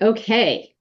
Okay.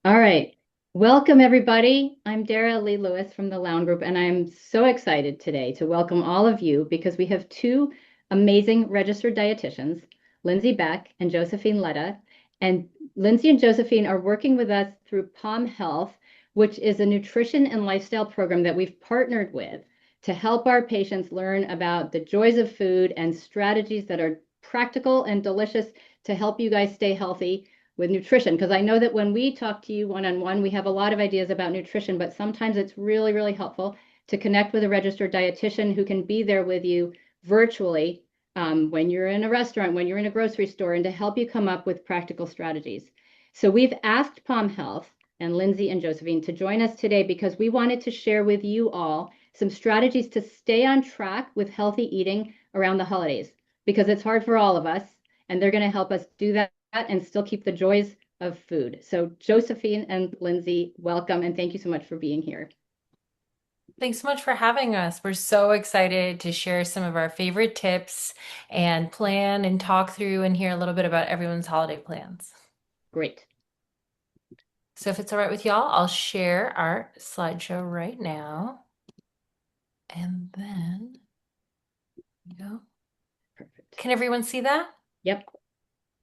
All right. Welcome, everybody. I'm Dara Lee Lewis from the Lounge Group, and I'm so excited today to welcome all of you because we have two amazing registered dietitians, Lindsay Beck and Josephine Letta. And Lindsay and Josephine are working with us through Pom Health, which is a nutrition and lifestyle program that we've partnered with to help our patients learn about the joys of food and strategies that are practical and delicious to help you guys stay healthy with nutrition, because I know that when we talk to you one-on-one, we have a lot of ideas about nutrition, but sometimes it's really, really helpful to connect with a registered dietitian who can be there with you virtually when you're in a restaurant, when you're in a grocery store, and to help you come up with practical strategies. So we've asked Pom Health and Lindsay and Josephine to join us today because we wanted to share with you all some strategies to stay on track with healthy eating around the holidays, because it's hard for all of us, and they're going to help us do that and still keep the joys of food. So, Josephine and Lindsay, welcome and thank you so much for being here. Thanks so much for having us. We're so excited to share some of our favorite tips and plan and talk through and hear a little bit about everyone's holiday plans. Great. So if it's all right with y'all, I'll share our slideshow right now. And then, you go. Perfect. Can everyone see that? Yep.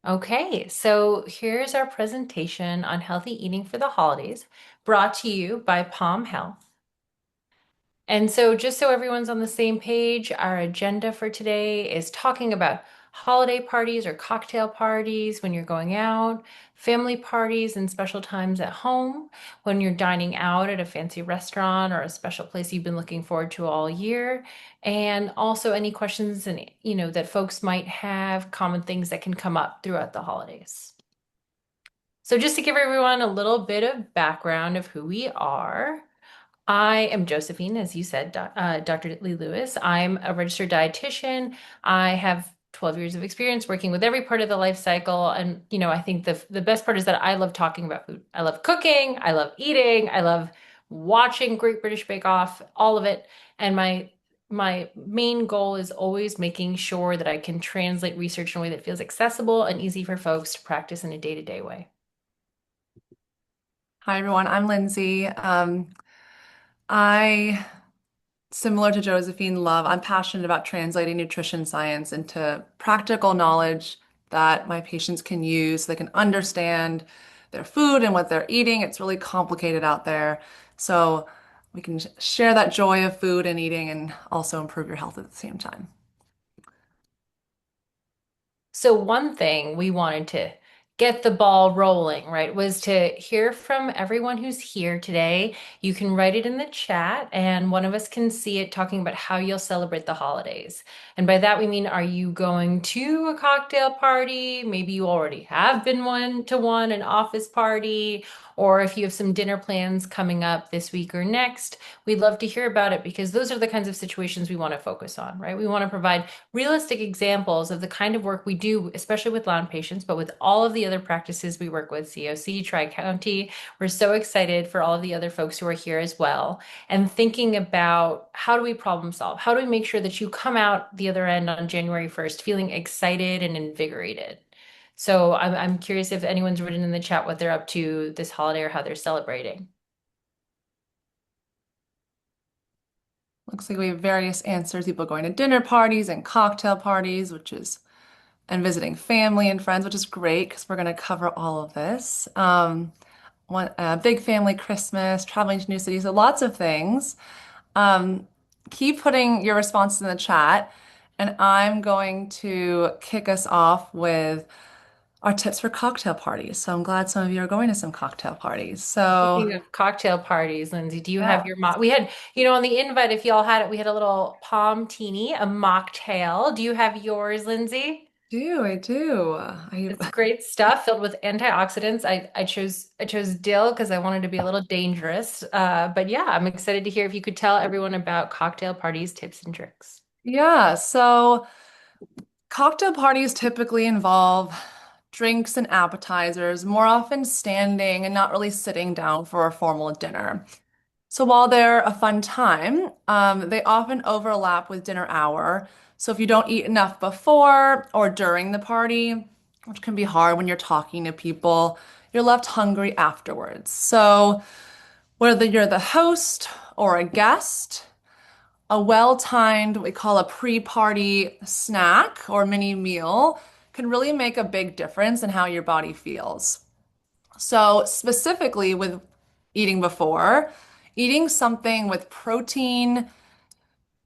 Okay, so here's our presentation on healthy eating for the holidays, brought to you by Pom Health. And so, just so everyone's on the same page, our agenda for today is talking about holiday parties or cocktail parties when you're going out, family parties and special times at home, when you're dining out at a fancy restaurant or a special place you've been looking forward to all year, and also any questions and that folks might have, common things that can come up throughout the holidays. So just to give everyone a little bit of background of who we are, I am Josephine, as you said, Dr. Lee Lewis. I'm a registered dietitian. I have 12 years of experience working with every part of the life cycle. And, I think the best part is that I love talking about food. I love cooking. I love eating. I love watching Great British Bake Off, all of it. And my main goal is always making sure that I can translate research in a way that feels accessible and easy for folks to practice in a day-to-day way. Hi everyone, I'm Lindsay. I, similar to Josephine Love, I'm passionate about translating nutrition science into practical knowledge that my patients can use so they can understand their food and what they're eating. It's really complicated out there. So we can share that joy of food and eating and also improve your health at the same time. So one thing we wanted to get the ball rolling, right, was to hear from everyone who's here today. You can write it in the chat, and one of us can see it talking about how you'll celebrate the holidays. And by that we mean, are you going to a cocktail party? Maybe you already have been one to one, an office party, or if you have some dinner plans coming up this week or next, we'd love to hear about it because those are the kinds of situations we want to focus on, right? We want to provide realistic examples of the kind of work we do, especially with Lyme patients, but with all of the other practices we work with, COC, Tri-County. We're so excited for all of the other folks who are here as well. And thinking about how do we problem solve? How do we make sure that you come out the other end on January 1st feeling excited and invigorated? So I'm curious if anyone's written in the chat what they're up to this holiday or how they're celebrating. Looks like we have various answers. People going to dinner parties and cocktail parties, and visiting family and friends, which is great because we're going to cover all of this. Big family Christmas, traveling to new cities, so lots of things. Um, Keep putting your responses in the chat, and I'm going to kick us off with our tips for cocktail parties. So I'm glad some of you are going to some cocktail parties. Speaking So of cocktail parties, Lindsay, do you have yeah, your we had, on the invite, if y'all had it, we had a little palm teeny, a mocktail. Do you have yours, Lindsay? I do. I It's great stuff filled with antioxidants. I chose dill because I wanted to be a little dangerous. But yeah, I'm excited to hear if you could tell everyone about cocktail parties, tips and tricks. yeah. So cocktail parties typically involve drinks and appetizers, more often standing and not really sitting down for a formal dinner. So while they're a fun time, they often overlap with dinner hour. So if you don't eat enough before or during the party, which can be hard when you're talking to people. You're left hungry afterwards. So, whether you're the host or a guest, a well-timed, what we call a pre-party snack or mini meal can really make a big difference in how your body feels. So, specifically with eating before, eating something with protein,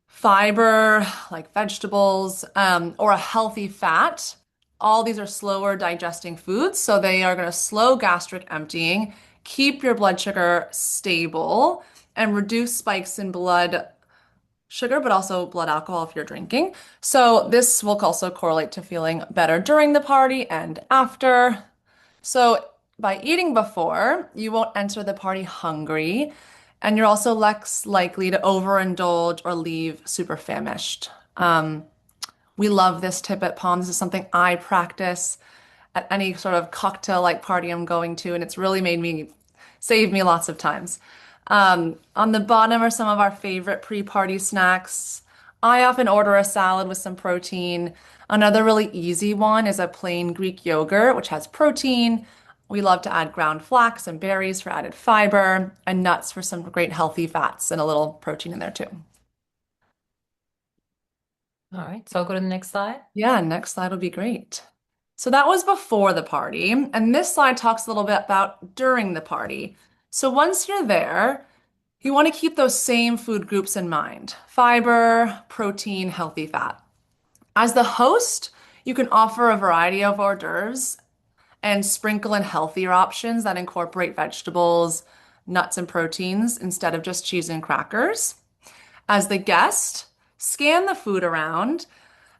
fiber, like vegetables, or a healthy fat. All these are slower digesting foods, so they are going to slow gastric emptying, keep your blood sugar stable, and reduce spikes in blood sugar, but also blood alcohol if you're drinking. So this will also correlate to feeling better during the party and after. So by eating before, you won't enter the party hungry, and you're also less likely to overindulge or leave super famished. We love this tip at Palm. This is something I practice at any sort of cocktail-like party I'm going to, and it's really made me save me lots of times. On the bottom are some of our favorite pre-party snacks. I often order a salad with some protein. Another really easy one is a plain Greek yogurt, which has protein. We love to add ground flax and berries for added fiber, and nuts for some great healthy fats and a little protein in there too. All right, so I'll go to the next slide. Yeah, next slide will be great. So that was before the party, and this slide talks a little bit about during the party. So once you're there, you want to keep those same food groups in mind: fiber, protein, healthy fat. As the host, you can offer a variety of hors d'oeuvres and sprinkle in healthier options that incorporate vegetables, nuts, and proteins instead of just cheese and crackers. As the guest, scan the food around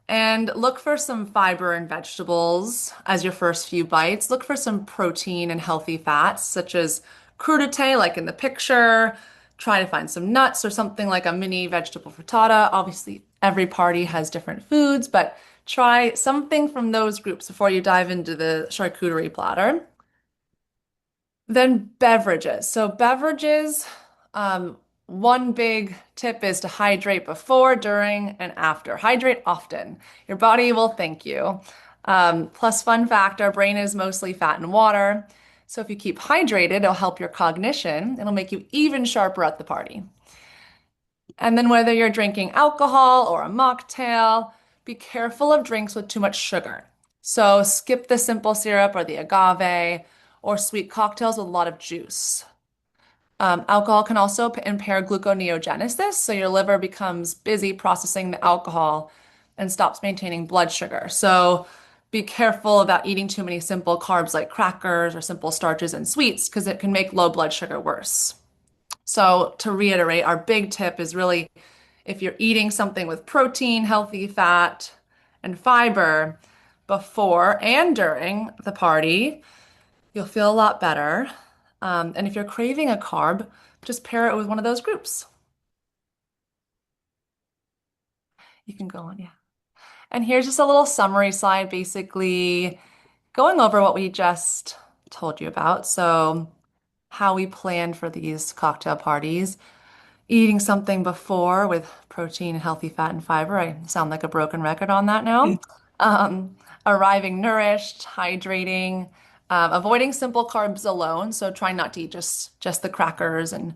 and look for some fiber and vegetables as your first few bites. Look for some protein and healthy fats, such as crudité, like in the picture. Try to find some nuts or something like a mini vegetable frittata. Obviously, every party has different foods, but try something from those groups before you dive into the charcuterie platter. Then beverages. So beverages, one big tip is to hydrate before, during, and after. Hydrate often. Your body will thank you. Plus, fun fact, our brain is mostly fat and water. So if you keep hydrated, it'll help your cognition. It'll make you even sharper at the party. And then whether you're drinking alcohol or a mocktail, be careful of drinks with too much sugar. So skip the simple syrup or the agave or sweet cocktails with a lot of juice. Alcohol can also impair gluconeogenesis, so your liver becomes busy processing the alcohol and stops maintaining blood sugar. So be careful about eating too many simple carbs like crackers or simple starches and sweets because it can make low blood sugar worse. So to reiterate, our big tip is really if you're eating something with protein, healthy fat, and fiber before and during the party, you'll feel a lot better. And if you're craving a carb, just pair it with one of those groups. You can go on, yeah. And here's just a little summary slide, basically going over what we just told you about. So, how we plan for these cocktail parties, eating something before with protein, healthy fat, and fiber. I sound like a broken record on that now. Arriving nourished, hydrating, avoiding simple carbs alone. So trying not to eat just the crackers and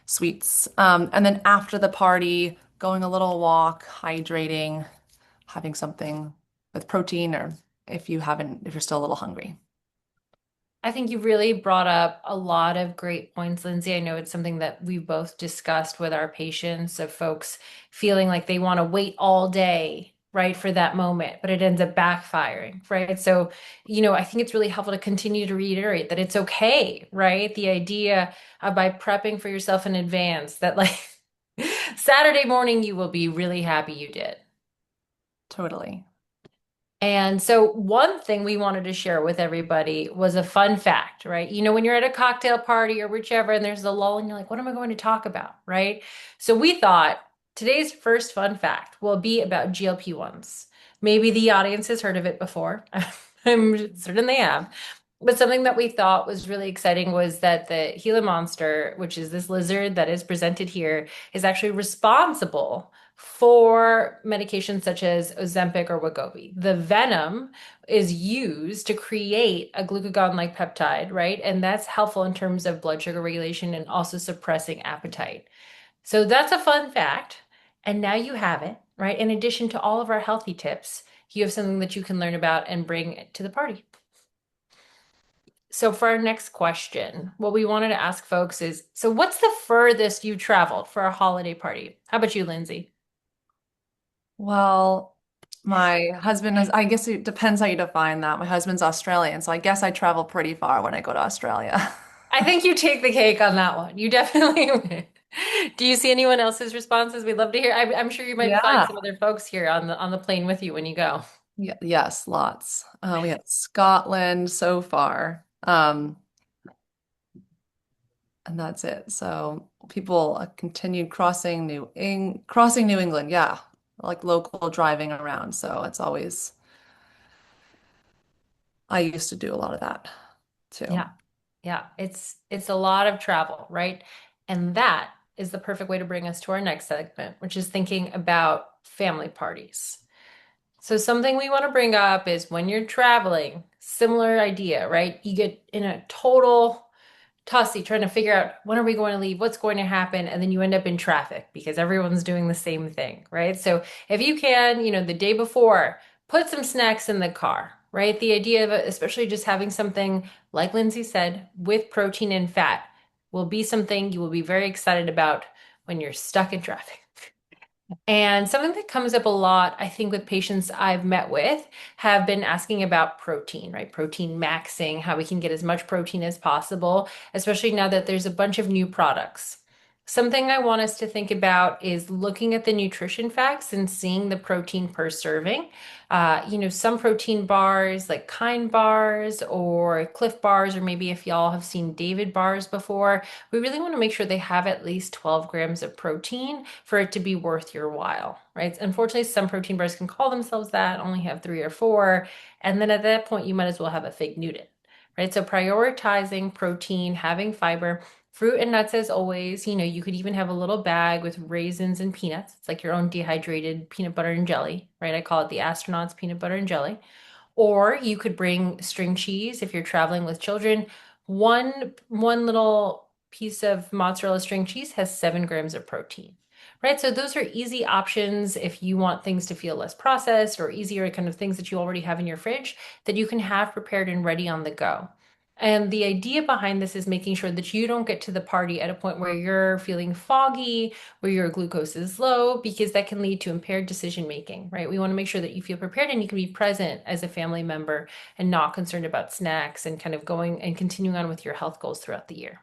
sweets. And then after the party, going a little walk, hydrating, having something with protein, or if you're still a little hungry. I think you really brought up a lot of great points, Lindsay. I know it's something that we both discussed with our patients of folks feeling like they want to wait all day, right, for that moment, but it ends up backfiring, right? So, I think it's really helpful to continue to reiterate that it's okay, right? The idea of by prepping for yourself in advance that like Saturday morning you will be really happy you did. Totally. And so, one thing we wanted to share with everybody was a fun fact, right? When you're at a cocktail party or whichever, and there's the lull, and you're like, what am I going to talk about, right? So, we thought today's first fun fact will be about GLP-1s. Maybe the audience has heard of it before. I'm certain they have. But something that we thought was really exciting was that the Gila monster, which is this lizard that is presented here, is actually responsible for medications such as Ozempic or Wegovy. The venom is used to create a glucagon-like peptide, right? And that's helpful in terms of blood sugar regulation and also suppressing appetite. So that's a fun fact. And now you have it, right? In addition to all of our healthy tips, you have something that you can learn about and bring to the party. So for our next question, what we wanted to ask folks is, so what's the furthest you traveled for a holiday party? How about you, Lindsay? Well, my husband is, I guess it depends how you define that. My husband's Australian, so I guess I travel pretty far when I go to Australia. I think you take the cake on that one. You definitely win. Do you see anyone else's responses? We'd love to hear. I'm sure you might find Yeah. some other folks here on the plane with you when you go. Yeah, yes, lots. We had Scotland so far. And that's it. So people continued crossing New England, yeah, like local driving around. So it's always I used to do a lot of that too. Yeah. Yeah, it's a lot of travel, right? And that is the perfect way to bring us to our next segment, which is thinking about family parties. So something we want to bring up is when you're traveling, similar idea, right? You get in a total tussy trying to figure out when are we going to leave, what's going to happen, and then you end up in traffic because everyone's doing the same thing, right? So if you can, the day before, put some snacks in the car, right? The idea of it, especially just having something like Lindsay said, with protein and fat will be something you will be very excited about when you're stuck in traffic. And something that comes up a lot, I think, with patients I've met with have been asking about protein, right? Protein maxing, how we can get as much protein as possible, especially now that there's a bunch of new products. Something I want us to think about is looking at the nutrition facts and seeing the protein per serving. Some protein bars like Kind bars or Cliff bars, or maybe if y'all have seen David bars before, we really want to make sure they have at least 12 grams of protein for it to be worth your while, right? Unfortunately, some protein bars can call themselves that, only have 3 or 4. And then at that point, you might as well have a fig Newton, right? So prioritizing protein, having fiber, fruit and nuts as always. You could even have a little bag with raisins and peanuts. It's like your own dehydrated peanut butter and jelly, right? I call it the astronauts peanut butter and jelly. Or you could bring string cheese if you're traveling with children. One little piece of mozzarella string cheese has 7 grams of protein. Right, so those are easy options if you want things to feel less processed or easier kind of things that you already have in your fridge that you can have prepared and ready on the go. And the idea behind this is making sure that you don't get to the party at a point where you're feeling foggy, where your glucose is low, because that can lead to impaired decision making, right? We want to make sure that you feel prepared and you can be present as a family member and not concerned about snacks and kind of going and continuing on with your health goals throughout the year.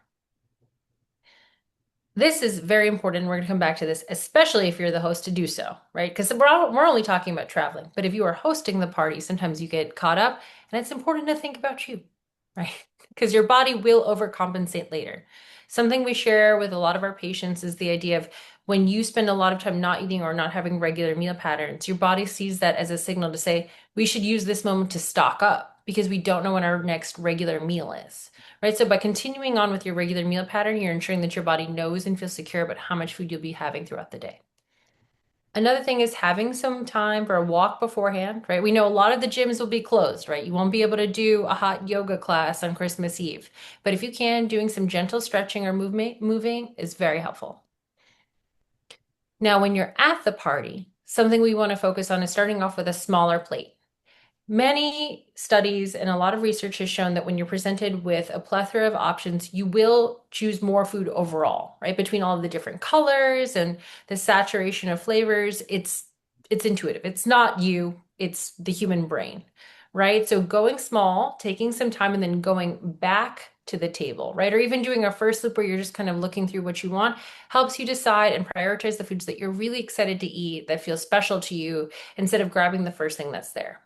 This is very important. We're going to come back to this, especially if you're the host to do so, right? Because we're only talking about traveling. But if you are hosting the party, sometimes you get caught up, and it's important to think about you, right? Because your body will overcompensate later. Something we share with a lot of our patients is the idea of when you spend a lot of time not eating or not having regular meal patterns, your body sees that as a signal to say, we should use this moment to stock up because we don't know when our next regular meal is. Right, so by continuing on with your regular meal pattern, you're ensuring that your body knows and feels secure about how much food you'll be having throughout the day. Another thing is having some time for a walk beforehand, right? We know a lot of the gyms will be closed, right? You won't be able to do a hot yoga class on Christmas Eve. But if you can, doing some gentle stretching or moving is very helpful. Now, when you're at the party, something we want to focus on is starting off with a smaller plate. Many studies and a lot of research has shown that when you're presented with a plethora of options, you will choose more food overall, right? Between all of the different colors and the saturation of flavors, it's intuitive. It's not you, it's the human brain, right? So going small, taking some time and then going back to the table, right? Or even doing a first loop where you're just kind of looking through what you want helps you decide and prioritize the foods that you're really excited to eat that feel special to you instead of grabbing the first thing that's there.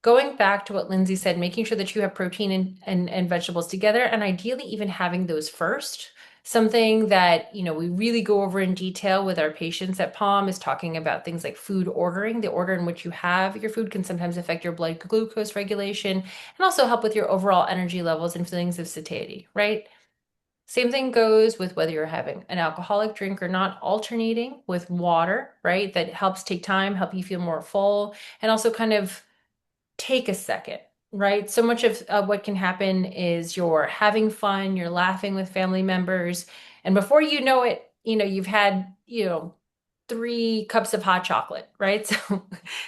Going back to what Lindsay said, making sure that you have protein and vegetables together, and ideally even having those first. Something that, we really go over in detail with our patients at Pom is talking about things like food ordering. The order in which you have your food can sometimes affect your blood glucose regulation and also help with your overall energy levels and feelings of satiety, right? Same thing goes with whether you're having an alcoholic drink or not, alternating with water, right? That helps take time, help you feel more full, and also kind of take a second, right? So much of what can happen is you're having fun, you're laughing with family members, and before you know it, you've had, 3 cups of hot chocolate, right? So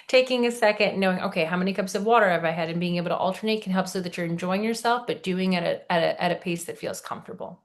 taking a second, knowing, okay, how many cups of water have I had, and being able to alternate can help so that you're enjoying yourself, but doing it at a pace that feels comfortable.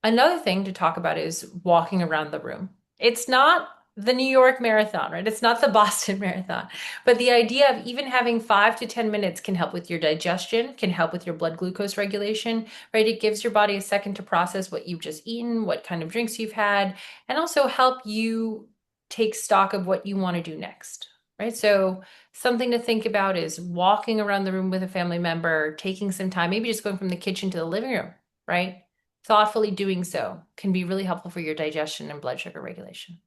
Another thing to talk about is walking around the room. It's not the New York Marathon, right? It's not the Boston Marathon. But the idea of even having 5 to 10 minutes can help with your digestion, can help with your blood glucose regulation, right? It gives your body a second to process what you've just eaten, what kind of drinks you've had, and also help you take stock of what you want to do next, right? So something to think about is walking around the room with a family member, taking some time, maybe just going from the kitchen to the living room, right? Thoughtfully doing so can be really helpful for your digestion and blood sugar regulation.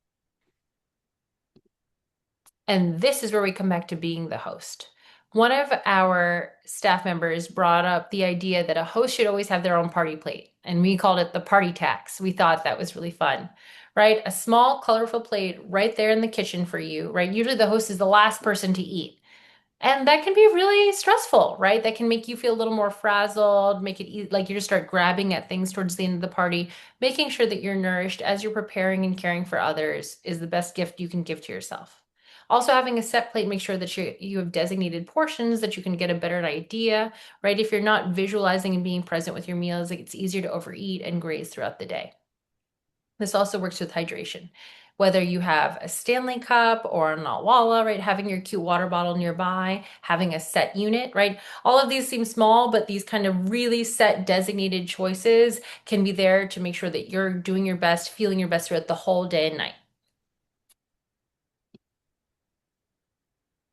And this is where we come back to being the host. One of our staff members brought up the idea that a host should always have their own party plate, and we called it the party tax. We thought that was really fun, right? A small, colorful plate right there in the kitchen for you, right? Usually the host is the last person to eat. And that can be really stressful, right? That can make you feel a little more frazzled, make it like you just start grabbing at things towards the end of the party. Making sure that you're nourished as you're preparing and caring for others is the best gift you can give to yourself. Also, having a set plate, make sure that you have designated portions that you can get a better idea, right? If you're not visualizing and being present with your meals, it's easier to overeat and graze throughout the day. This also works with hydration. Whether you have a Stanley cup or a Nawala, right? Having your cute water bottle nearby, having a set unit, right? All of these seem small, but these kind of really set designated choices can be there to make sure that you're doing your best, feeling your best throughout the whole day and night.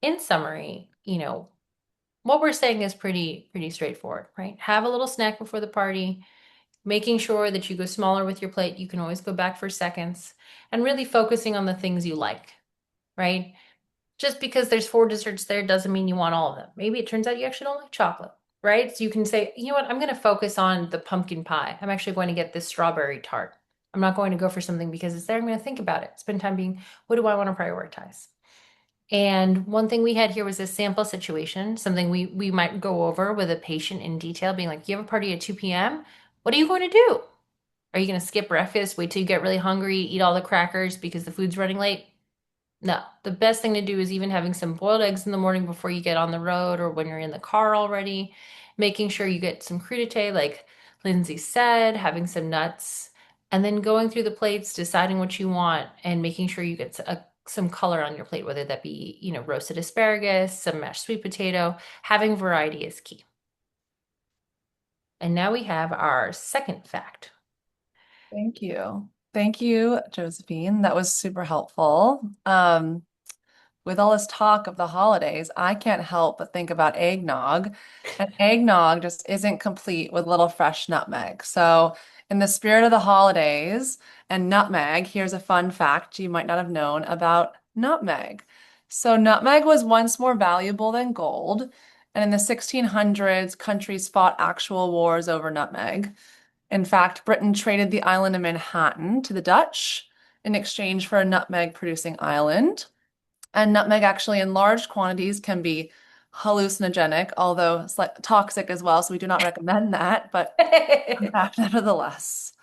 In summary, what we're saying is pretty straightforward, right? Have a little snack before the party, making sure that you go smaller with your plate. You can always go back for seconds, and really focusing on the things you like, right? Just because there's 4 desserts there doesn't mean you want all of them. Maybe it turns out you actually don't like chocolate, right? So you can say, you know what, I'm going to focus on the pumpkin pie. I'm actually going to get this strawberry tart. I'm not going to go for something because it's there. I'm going to think about it. Spend time being, what do I want to prioritize? And one thing we had here was a sample situation, something we might go over with a patient in detail, being like, you have a party at 2 p.m. What are you going to do? Are you going to skip breakfast, wait till you get really hungry, eat all the crackers because the food's running late? No, the best thing to do is even having some boiled eggs in the morning before you get on the road or when you're in the car already, making sure you get some crudité, like Lindsay said, having some nuts, and then going through the plates, deciding what you want, and making sure you get some color on your plate, whether that be, roasted asparagus, some mashed sweet potato. Having variety is key. And now we have our second fact. Thank you. Thank you, Josephine. That was super helpful. With all this talk of the holidays, I can't help but think about eggnog. And eggnog just isn't complete with little fresh nutmeg. So, in the spirit of the holidays and nutmeg, here's a fun fact you might not have known about nutmeg. So, nutmeg was once more valuable than gold. And in the 1600s, countries fought actual wars over nutmeg. In fact, Britain traded the island of Manhattan to the Dutch in exchange for a nutmeg producing island. And nutmeg actually in large quantities can be hallucinogenic, although it's like toxic as well. So we do not recommend that, but fun fact nevertheless.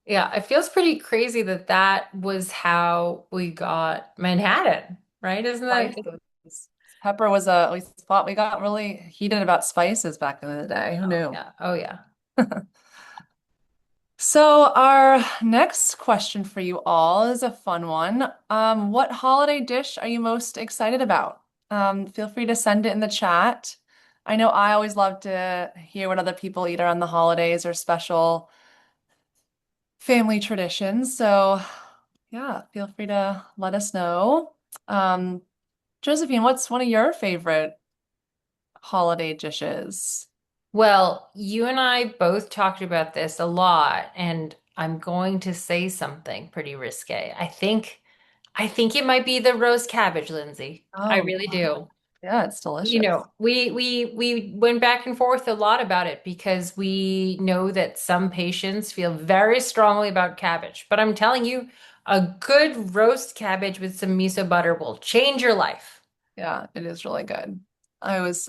Yeah, it feels pretty crazy that that was how we got Manhattan, right? Isn't that? Spices. Pepper was a, we thought we got really heated about spices back in the day. Who Oh knew? yeah. Oh yeah. So our next question for you all is a fun one. What holiday dish are you most excited about? Feel free to send it in the chat. I know I always love to hear what other people eat around the holidays or special family traditions. So yeah, feel free to let us know. Um, Josephine, what's one of your favorite holiday dishes? Well, you and I both talked about this a lot, and I'm going to say something pretty risque. I think it might be the roast cabbage, Lindsay. I Oh, really do. Yeah, it's You delicious. know, we went back and forth a lot about it because we know that some patients feel very strongly about cabbage. But I'm telling you, a good roast cabbage with some miso butter will change your life. Yeah, it is really good. I was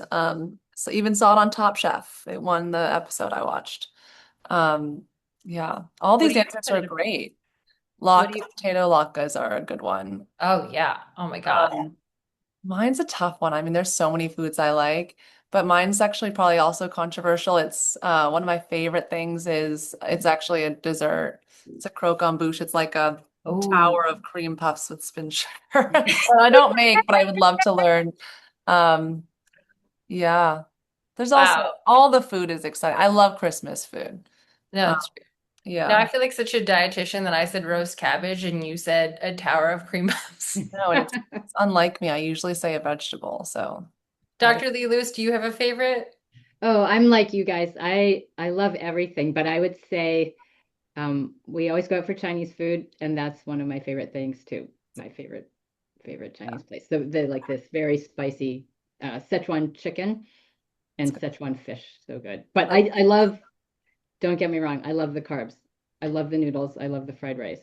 so even saw it on Top Chef. It won the episode I watched. Um, yeah, all What these do you answers put are it? great. What do you? Potato latkes are a good one. Oh yeah. Oh my God. Um, Mine's a tough one. I mean, there's so many foods I like, but mine's actually probably also controversial. It's one of my favorite things is it's actually a dessert. It's a croquant bouche. It's like a Oh tower of cream puffs with spin sugar. I don't make, but I would love to learn. Um, yeah. There's also wow. all the food is exciting. I love Christmas food. No, Um, it's true. Now yeah. I feel like such a dietitian that I said roast cabbage and you said a tower of cream puffs. No, and it's unlike me. I usually say a vegetable, so had to. Dr. Lee Lewis, do you have a favorite? Oh, I'm like you guys. I love everything, but I would say we always go out for Chinese food, and that's one of my favorite things too. My favorite Chinese place. So they like this very spicy Szechuan chicken It's and good. Szechuan fish. So good. But Like, I love, don't get me wrong, I love the carbs. I love the noodles. I love the fried rice.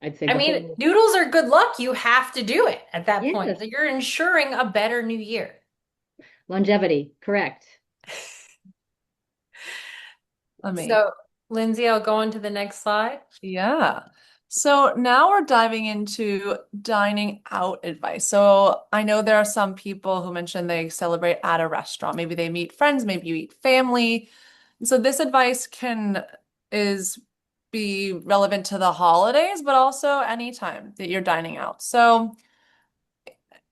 I'd say I the mean, whole, noodles are good luck. You have to do it at that point. yes, You're ensuring a better new year. longevity, correct. amazing. So, Lindsay, I'll go on to the next slide. Yeah. So now we're diving into dining out advice. So I know there are some people who mentioned they celebrate at a restaurant. Maybe they meet friends, maybe you eat family. So this advice can is be relevant to the holidays, but also anytime that you're dining out. So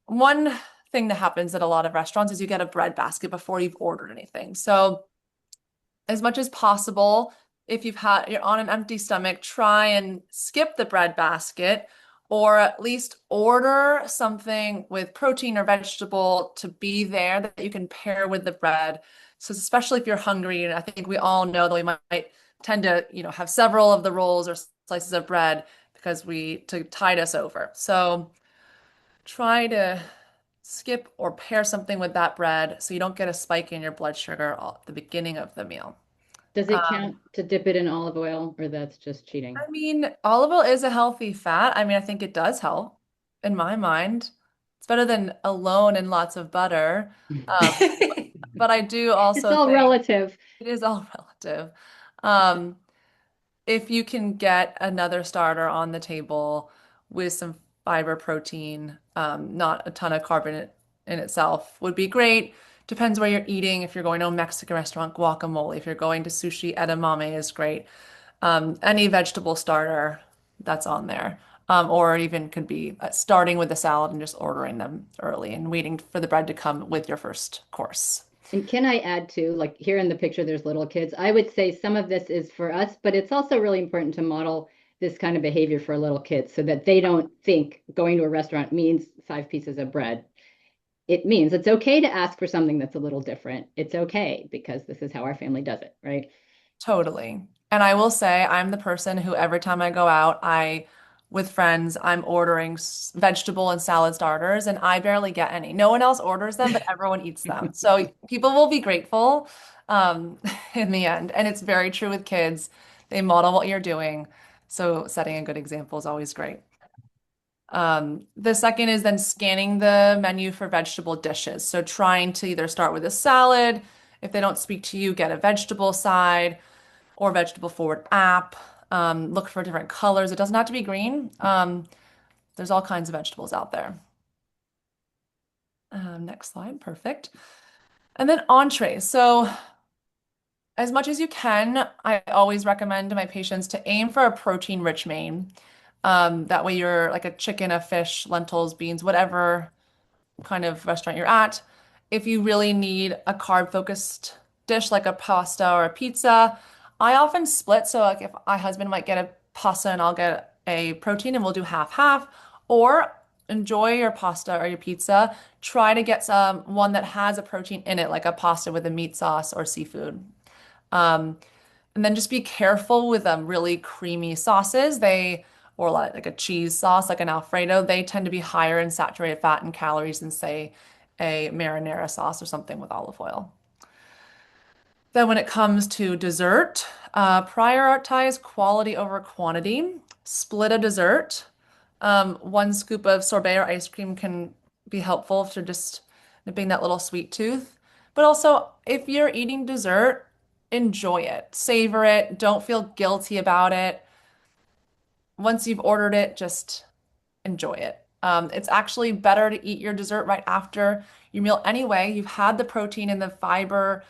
one thing that happens at a lot of restaurants is you get a bread basket before you've ordered anything. So as much as possible, if you're on an empty stomach, try and skip the bread basket or at least order something with protein or vegetable to be there that you can pair with the bread. So especially if you're hungry, and I think we all know that we might tend to, have several of the rolls or slices of bread because we to tide us over. So try to skip or pair something with that bread so you don't get a spike in your blood sugar at the beginning of the meal. Does it Um, count to dip it in olive oil or that's just cheating? I mean, olive oil is a healthy fat. I mean, I think it does help in my mind. It's better than alone and lots of butter. Um, but I do It's also all think relative. it is all relative. Um, if you can get another starter on the table with some fiber protein, not a ton of carb in itself, would be great. Depends where you're eating. If you're going to a Mexican restaurant, guacamole. If you're going to sushi, edamame is great. Any vegetable starter that's on there. Or even could be starting with the salad and just ordering them early and waiting for the bread to come with your first course. And can I add too, like here in the picture, there's little kids. I would say some of this is for us, but it's also really important to model this kind of behavior for little kids so that they don't think going to a restaurant means 5 pieces of bread. It means it's okay to ask for something that's a little different. It's okay because this is how our family does it, right? Totally. And I will say, I'm the person who every time I go out, with friends, I'm ordering vegetable and salad starters, and I barely get any. No one else orders them, but everyone eats them. So people will be grateful, um, in the end. And it's very true with kids. They model what you're doing. So setting a good example is always great. The second is then scanning the menu for vegetable dishes. So trying to either start with a salad. If they don't speak to you, get a vegetable side or vegetable forward app. Look for different colors. It doesn't have to be green. There's all kinds of vegetables out there. Next slide. Perfect. And then entrees. So as much as you can, I always recommend to my patients to aim for a protein-rich main. That way you're like a chicken, a fish, lentils, beans, whatever kind of restaurant you're at. If you really need a carb-focused dish like a pasta or a pizza, I often split. So like if my husband might get a pasta and I'll get a protein and we'll do half half. Or enjoy your pasta or your pizza. Try to get some one that has a protein in it, like a pasta with a meat sauce or seafood. Um, and then just be careful with really creamy sauces. Or like a cheese sauce, like an Alfredo, they tend to be higher in saturated fat and calories than, say, a marinara sauce or something with olive oil. Then when it comes to dessert, prioritize quality over quantity. Split a dessert. One scoop of sorbet or ice cream can be helpful if you're just nipping that little sweet tooth. But also, if you're eating dessert, enjoy it, savor it, don't feel guilty about it. Once you've ordered it, just enjoy it. It's actually better to eat your dessert right after your meal anyway. You've had the protein and the fiber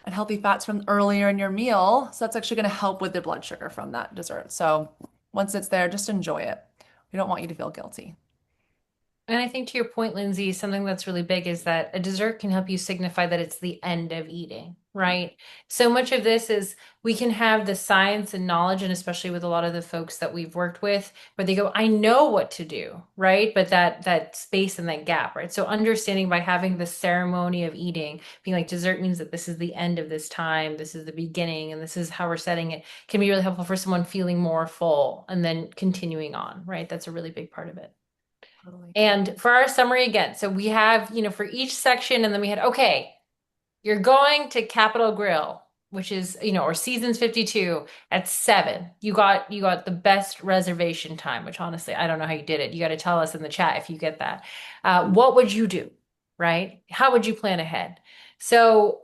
and healthy fats from earlier in your meal. So that's actually going to help with the blood sugar from that dessert. So once it's there, just enjoy it. We don't want you to feel guilty. And I think to your point, Lindsay, something that's really big is that a dessert can help you signify that it's the end of eating, right? So much of this is we can have the science and knowledge, and especially with a lot of the folks that we've worked with, where they go, I know what to do, right? But that space and that gap, right? So understanding by having the ceremony of eating, being like dessert means that this is the end of this time, this is the beginning, and this is how we're setting it, can be really helpful for someone feeling more full and then continuing on, right? That's a really big part of it. Totally. And for our summary again, so we have, for each section, and then we had, okay, you're going to Capitol Grill, which is, or Seasons 52 at 7. You got the best reservation time, which honestly, I don't know how you did it. You got to tell us in the chat if you get that. What would you do, right? How would you plan ahead? So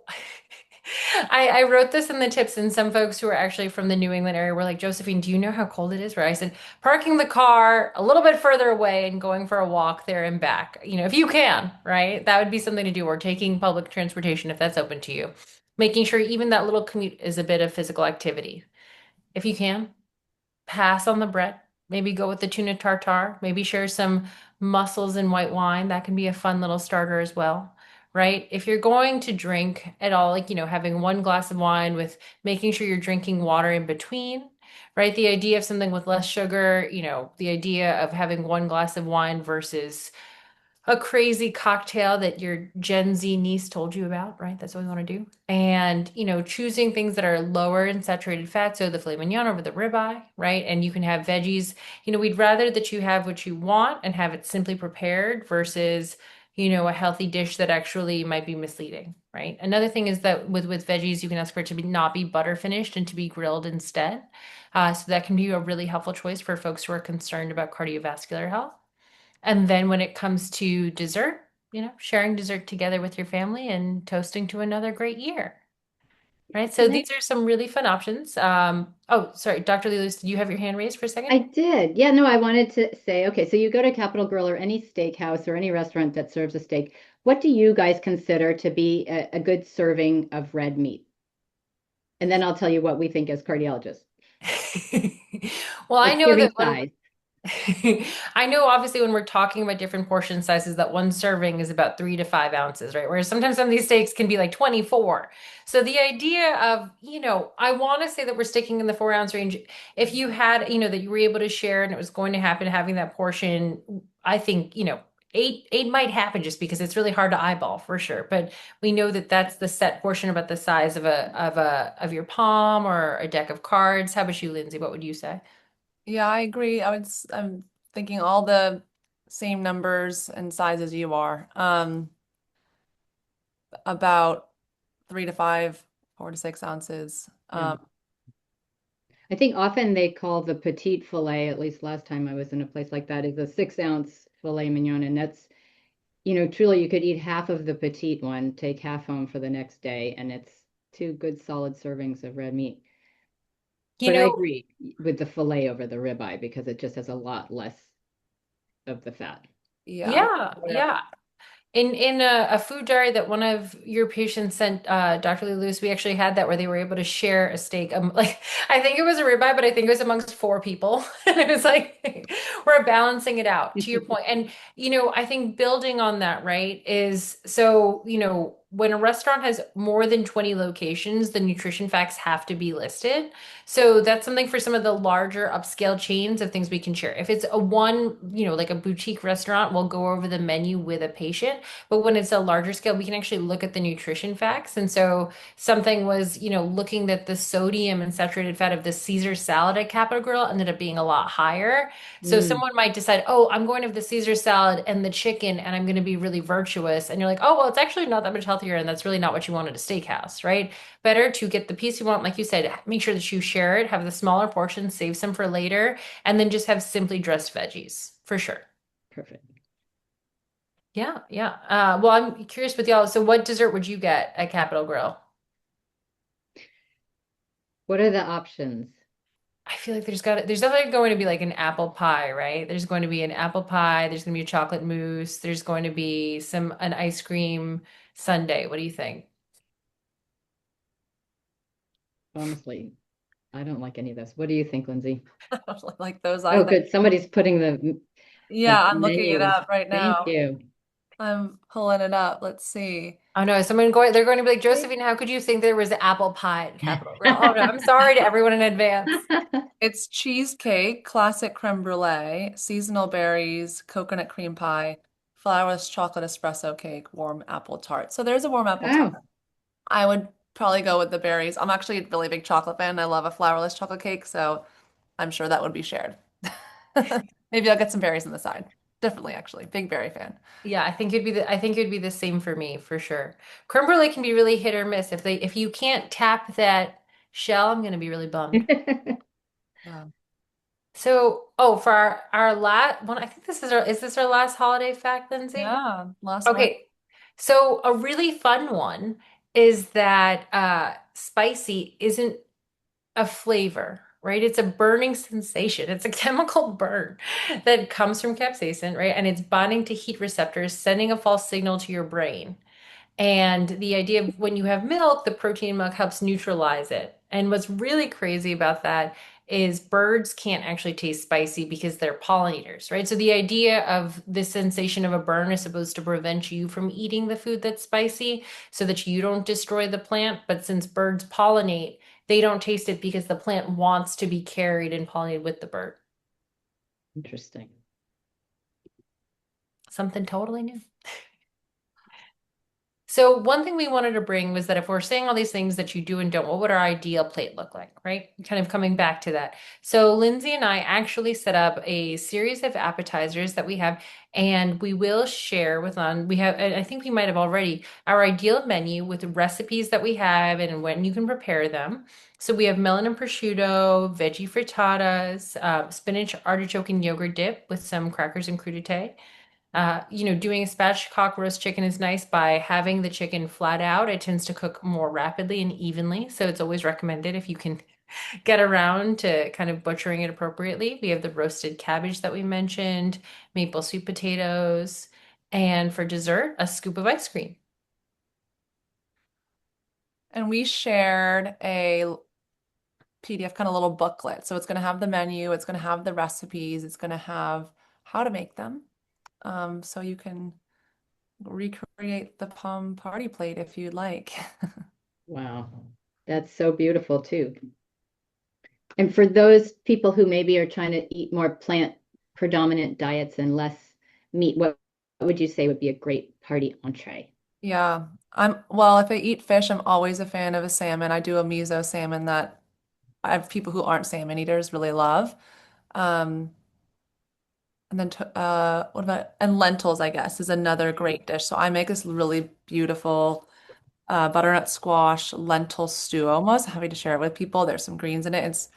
I wrote this in the tips, and some folks who are actually from the New England area were like, Josephine, do you know how cold it is? Where I said, parking the car a little bit further away and going for a walk there and back, if you can, right? That would be something to do, or taking public transportation if that's open to you. Making sure even that little commute is a bit of physical activity. If you can, pass on the bread. Maybe go with the tuna tartare. Maybe share some mussels and white wine. That can be a fun little starter as well, right? If you're going to drink at all, like, having one glass of wine with making sure you're drinking water in between, right? The idea of something with less sugar, the idea of having one glass of wine versus a crazy cocktail that your Gen Z niece told you about, right? That's what we want to do. And, choosing things that are lower in saturated fat, so the filet mignon over the ribeye, right? And you can have veggies. We'd rather that you have what you want and have it simply prepared versus, a healthy dish that actually might be misleading, right? Another thing is that with veggies, you can ask for it to not be butter finished and to be grilled instead. So that can be a really helpful choice for folks who are concerned about cardiovascular health. And then when it comes to dessert, sharing dessert together with your family and toasting to another great year. Right. So And I these are some really fun options. Oh, sorry, Dr. Lewis, did you have your hand raised for a second? I did. Yeah, no, I wanted to say, okay, so you go to Capitol Grill or any steakhouse or any restaurant that serves a steak. What do you guys consider to be a good serving of red meat? And then I'll tell you what we think as cardiologists, Well, I like know serving that when size. I know obviously when we're talking about different portion sizes that one serving is about 3 to 5 ounces, right? Whereas sometimes some of these steaks can be like 24. So the idea of, I want to say that we're sticking in the 4 ounce range. If you had, that you were able to share and it was going to happen having that portion, I think, eight might happen just because it's really hard to eyeball for sure. But we know that that's the set portion about the size of your palm or a deck of cards. How about you, Lindsay? What would you say? Yeah, I agree. I'm thinking all the same numbers and sizes you are. About 3 to 5, 4 to 6 ounces. Yeah. I think often they call the petite filet, at least last time I was in a place like that, is a 6 ounce filet mignon. And that's, truly you could eat half of the petite one, take half home for the next day, and it's two good solid servings of red meat. You But I know, agree with the filet over the ribeye because it just has a lot less of the fat. Yeah. yeah, yeah. In a food diary that one of your patients sent, Dr. Lee Lewis, we actually had that where they were able to share a steak. Like I think it was a ribeye, but I think it was amongst 4 people. And it was like we're balancing it out to your point. And I think building on that, right, is so, when a restaurant has more than 20 locations, the nutrition facts have to be listed. So that's something for some of the larger upscale chains of things we can share. If it's a one, like a boutique restaurant, we'll go over the menu with a patient. But when it's a larger scale, we can actually look at the nutrition facts. And so something was, looking at the sodium and saturated fat of the Caesar salad at Capital Grill ended up being a lot higher. So Mm, someone might decide, oh, I'm going to have the Caesar salad and the chicken, and I'm going to be really virtuous. And you're like, oh, well, it's actually not that much healthier, and that's really not what you want at a steakhouse, right? Better to get the piece you want, like you said, make sure that you share it, have the smaller portion, save some for later, and then just have simply dressed veggies for sure. perfect. Yeah, yeah. Well, I'm curious with y'all. So, what dessert would you get at Capital Grill? What are the options? I feel like there's definitely going to be like an apple pie, right? There's going to be an apple pie, there's going to be a chocolate mousse, there's going to be an ice cream sundae. What do you think? Honestly, I don't like any of this. What do you think, Lindsay? I don't like those Oh, either. good. Somebody's putting the Yeah, I'm looking it menu. up right Thank now. you. I'm pulling it up. Let's see. Oh no, they're going to be like, Josephine, how could you think there was apple pie at Capitol Grill? Oh no, I'm sorry to everyone in advance. It's cheesecake, classic creme brulee, seasonal berries, coconut cream pie, flourless chocolate espresso cake, warm apple tart. So there's a warm apple tart. Oh, I would probably go with the berries. I'm actually a really big chocolate fan. I love a flourless chocolate cake, so I'm sure that would be shared. Maybe I'll get some berries on the side. Definitely, actually, big berry fan. Yeah, I think it'd be the same for me for sure. Creme brulee can be really hit or miss. If you can't tap that shell, I'm gonna be really bummed. Yeah. So, oh, for our last one, I think is this our last holiday fact, Lindsay? Yeah, last one. Okay. So a really fun one is that spicy isn't a flavor, right? It's a burning sensation. It's a chemical burn that comes from capsaicin, right? And it's bonding to heat receptors, sending a false signal to your brain. And the idea of when you have milk, the protein in milk helps neutralize it. And what's really crazy about that is birds can't actually taste spicy because they're pollinators, right? So the idea of this sensation of a burn is supposed to prevent you from eating the food that's spicy so that you don't destroy the plant. But since birds pollinate, they don't taste it because the plant wants to be carried and pollinated with the bird. interesting. Something totally new. So one thing we wanted to bring was that if we're saying all these things that you do and don't, what would our ideal plate look like, right? Kind of coming back to that. So Lindsay and I actually set up a series of appetizers that we have, and we will share and I think we might have already, our ideal menu with recipes that we have and when you can prepare them. So we have melon and prosciutto, veggie frittatas, spinach, artichoke, and yogurt dip with some crackers and crudité. Doing a spatchcock roast chicken is nice by having the chicken flat out. It tends to cook more rapidly and evenly. So it's always recommended if you can get around to kind of butchering it appropriately. We have the roasted cabbage that we mentioned, maple sweet potatoes, and for dessert, a scoop of ice cream. And we shared a PDF kind of little booklet. So it's going to have the menu, it's going to have the recipes, it's going to have how to make them. So you can recreate the Pom party plate if you'd like. Wow. That's so beautiful too. And for those people who maybe are trying to eat more plant predominant diets and less meat, what would you say would be a great party entree? Yeah, well, if I eat fish, I'm always a fan of a salmon. I do a miso salmon that I have people who aren't salmon eaters really love. Um, and then what about and lentils, I guess, is another great dish. So I make this really beautiful butternut squash lentil stew. Almost happy to share it with people. There's some greens in it. It's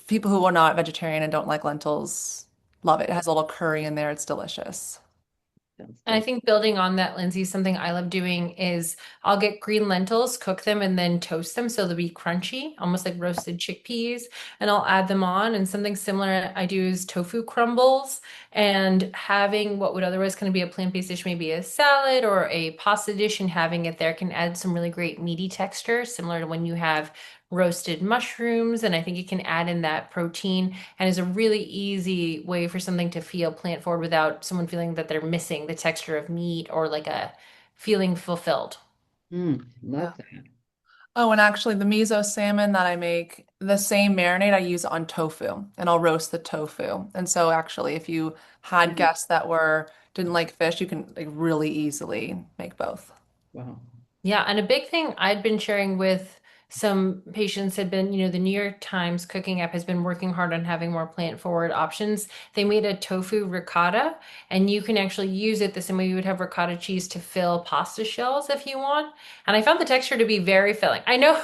people who are not vegetarian and don't like lentils love it. It has a little curry in there. It's delicious. Sounds And I good. think building on that, Lindsay, something I love doing is I'll get green lentils, cook them, and then toast them so they'll be crunchy, almost like roasted chickpeas, and I'll add them on. And something similar I do is tofu crumbles and having what would otherwise kind of be a plant-based dish, maybe a salad or a pasta dish, and having it there can add some really great meaty texture, similar to when you have roasted mushrooms. And I think it can add in that protein and is a really easy way for something to feel plant forward without someone feeling that they're missing the texture of meat or like a feeling fulfilled. Yeah. Love that. Oh, and actually, the miso salmon that I make, the same marinade I use on tofu, and I'll roast the tofu. And so, actually, if you had Mhm. guests that were didn't like fish, you can like really easily make both. Wow. Yeah, and a big thing I'd been sharing with some patients had been, the New York Times cooking app has been working hard on having more plant-forward options. They made a tofu ricotta, and you can actually use it the same way you would have ricotta cheese to fill pasta shells if you want. And I found the texture to be very filling. I know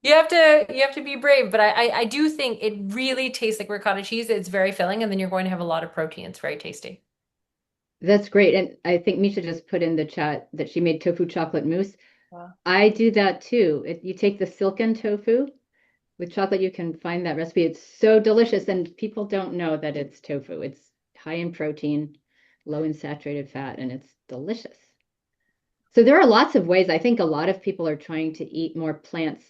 you have to be brave, but I do think it really tastes like ricotta cheese. It's very filling, and then you're going to have a lot of protein. It's very tasty. That's great. And I think Misha just put in the chat that she made tofu chocolate mousse. Wow. I do that too. You take the silken tofu with chocolate, you can find that recipe. It's so delicious, and people don't know that it's tofu. It's high in protein, low in saturated fat, and it's delicious. So there are lots of ways. I think a lot of people are trying to eat more plants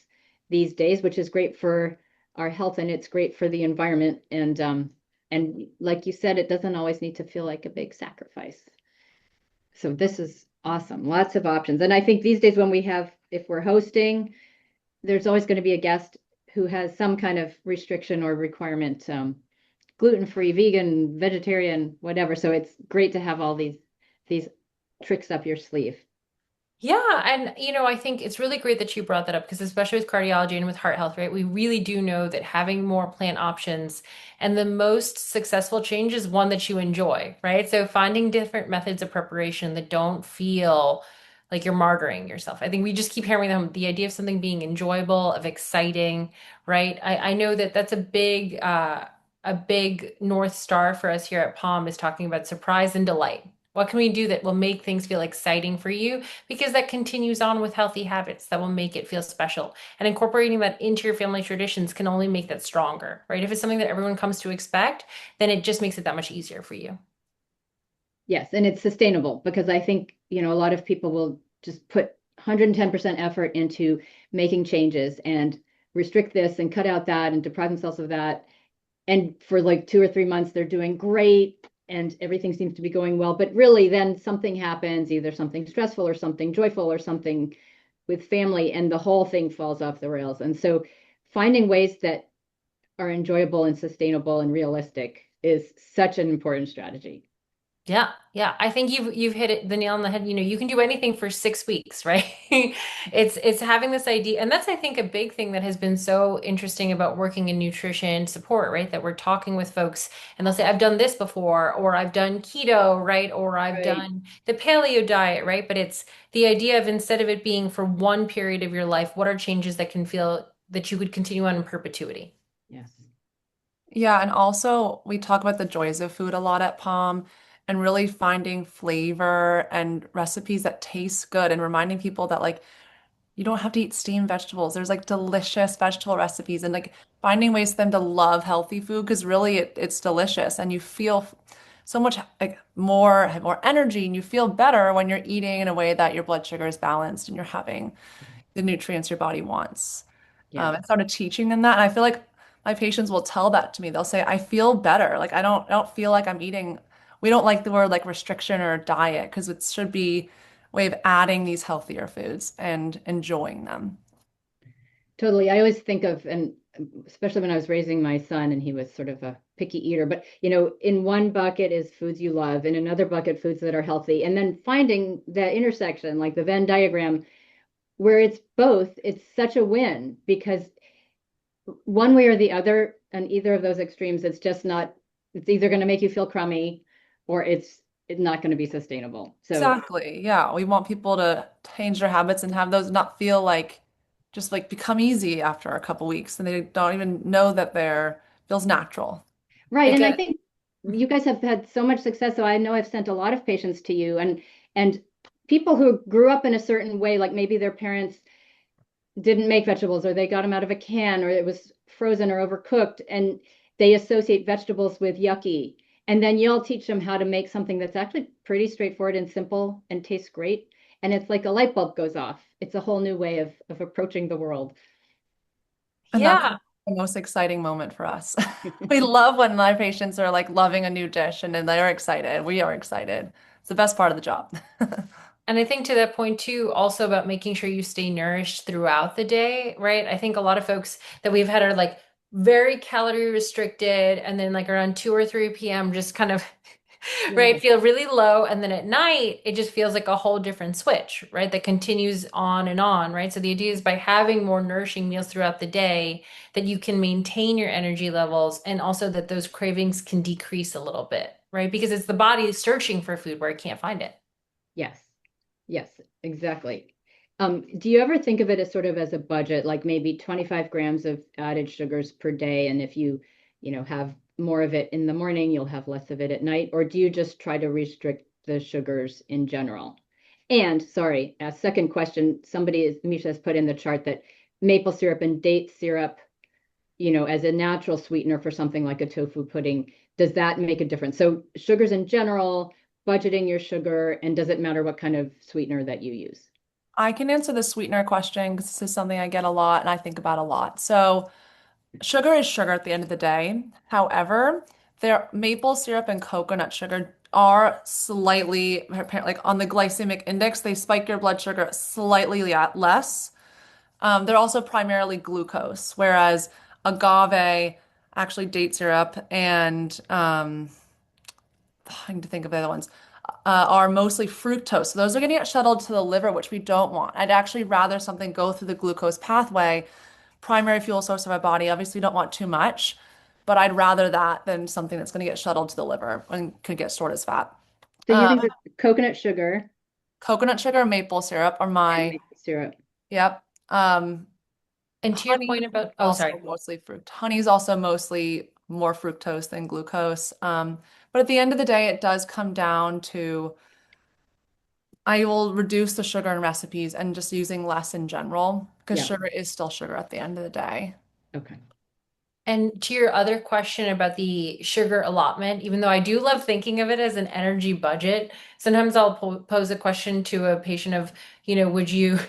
these days, which is great for our health and it's great for the environment. And like you said, it doesn't always need to feel like a big sacrifice. So this is awesome. Lots of options. And I think these days when if we're hosting, there's always going to be a guest who has some kind of restriction or requirement, gluten-free, vegan, vegetarian, whatever. So it's great to have all these tricks up your sleeve. Yeah, and I think it's really great that you brought that up because especially with cardiology and with heart health, right? We really do know that having more plant options and the most successful change is one that you enjoy, right? So finding different methods of preparation that don't feel like you're martyring yourself. I think we just keep hearing them the idea of something being enjoyable, of exciting, right? I know that that's a big North Star for us here at Palm is talking about surprise and delight. What can we do that will make things feel exciting for you? Because that continues on with healthy habits that will make it feel special. And incorporating that into your family traditions can only make that stronger, right? If it's something that everyone comes to expect, then it just makes it that much easier for you. Yes, and it's sustainable because I think, a lot of people will just put 110% effort into making changes and restrict this and cut out that and deprive themselves of that. And for like 2 or 3 months, they're doing great and everything seems to be going well. But really, then something happens, either something stressful or something joyful or something with family, and the whole thing falls off the rails. And so finding ways that are enjoyable and sustainable and realistic is such an important strategy. Yeah, yeah. I think you've hit it the nail on the head. You can do anything for 6 weeks, right? It's having this idea, and that's I think a big thing that has been so interesting about working in nutrition support, right? That we're talking with folks and they'll say, I've done this before, or I've done keto, right? Or I've Right. done the paleo diet, right? But it's the idea of instead of it being for one period of your life, what are changes that can feel that you could continue on in perpetuity? Yes. Yeah, and also we talk about the joys of food a lot at Palm and really finding flavor and recipes that taste good and reminding people that like you don't have to eat steamed vegetables. There's like delicious vegetable recipes and like finding ways for them to love healthy food because really it's delicious and you feel so much like more energy and you feel better when you're eating in a way that your blood sugar is balanced and you're having the nutrients your body wants. Yes. And started teaching them that. And I feel like my patients will tell that to me. They'll say, I feel better. Like I don't feel like I'm eating. We don't like the word like restriction or diet because it should be a way of adding these healthier foods and enjoying them. Totally. I always think of, and especially when I was raising my son and he was sort of a picky eater, but in one bucket is foods you love, in another bucket, foods that are healthy, and then finding that intersection, like the Venn diagram, where it's both, it's such a win because one way or the other, on either of those extremes, it's either going to make you feel crummy or it's not going to be sustainable. So, Exactly. Yeah. We want people to change their habits and have those not feel like just like become easy after a couple weeks and they don't even know that they're feels natural. right. And I Again, think you guys have had so much success. So I know I've sent a lot of patients to you and people who grew up in a certain way, like maybe their parents didn't make vegetables or they got them out of a can or it was frozen or overcooked and they associate vegetables with yucky. And then you'll teach them how to make something that's actually pretty straightforward and simple and tastes great. And it's like a light bulb goes off. It's a whole new way of approaching the world. And that's yeah. the most exciting moment for us. We love when our patients are like loving a new dish and then they're excited. We are excited. It's the best part of the job. And I think to that point too, also about making sure you stay nourished throughout the day, right? I think a lot of folks that we've had are like very calorie restricted and then like around 2 or 3 p.m. just kind of Yeah. right, feel really low. And then at night, it just feels like a whole different switch, right? That continues on and on, right? So the idea is by having more nourishing meals throughout the day, that you can maintain your energy levels and also that those cravings can decrease a little bit, right? Because it's the body searching for food where it can't find it. Yes. Yes, exactly. Do you ever think of it as sort of as a budget, like maybe 25 grams of added sugars per day, and if you have more of it in the morning, you'll have less of it at night, or do you just try to restrict the sugars in general? And sorry, a second question, Misha has put in the chart that maple syrup and date syrup, as a natural sweetener for something like a tofu pudding, does that make a difference? So sugars in general, budgeting your sugar, and does it matter what kind of sweetener that you use? I can answer the sweetener question because this is something I get a lot and I think about a lot. So, sugar is sugar at the end of the day. However, their maple syrup and coconut sugar are slightly, like on the glycemic index, they spike your blood sugar slightly less. They're also primarily glucose, whereas agave, actually date syrup, and I need to think of the other ones, are mostly fructose. So those are going to get shuttled to the liver, which we don't want. I'd actually rather something go through the glucose pathway, primary fuel source of our body. Obviously, don't want too much, but I'd rather that than something that's going to get shuttled to the liver and could get stored as fat. So you Uh, think that coconut sugar Coconut sugar, maple syrup are and my, maple syrup. yep. And to your Honey point about, oh, also sorry. mostly fruit. Honey's also mostly more fructose than glucose. But at the end of the day, it does come down to I will reduce the sugar in recipes and just using less in general because Yeah. sugar is still sugar at the end of the day. Okay. And to your other question about the sugar allotment, even though I do love thinking of it as an energy budget, sometimes I'll pose a question to a patient of, would you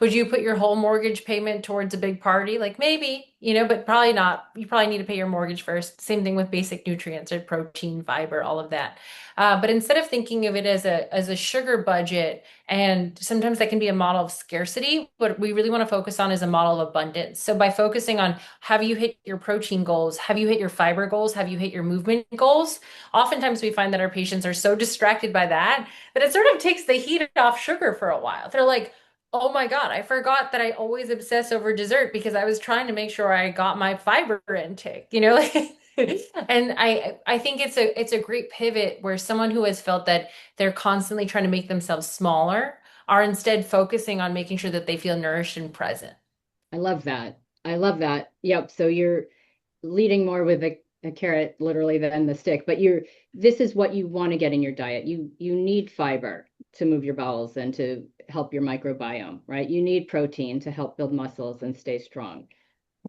would you put your whole mortgage payment towards a big party? Like maybe, but probably not. You probably need to pay your mortgage first. Same thing with basic nutrients or protein, fiber, all of that. But instead of thinking of it as a sugar budget, and sometimes that can be a model of scarcity, what we really want to focus on is a model of abundance. So by focusing on have you hit your protein goals? Have you hit your fiber goals? Have you hit your movement goals? Oftentimes we find that our patients are so distracted by that that it sort of takes the heat off sugar for a while. They're like, oh my God, I forgot that I always obsess over dessert because I was trying to make sure I got my fiber intake, like and I think it's a great pivot where someone who has felt that they're constantly trying to make themselves smaller are instead focusing on making sure that they feel nourished and present. I love that. I love that. Yep. So you're leading more with a carrot literally than the stick, but this is what you want to get in your diet. You need fiber to move your bowels and to help your microbiome, right? You need protein to help build muscles and stay strong.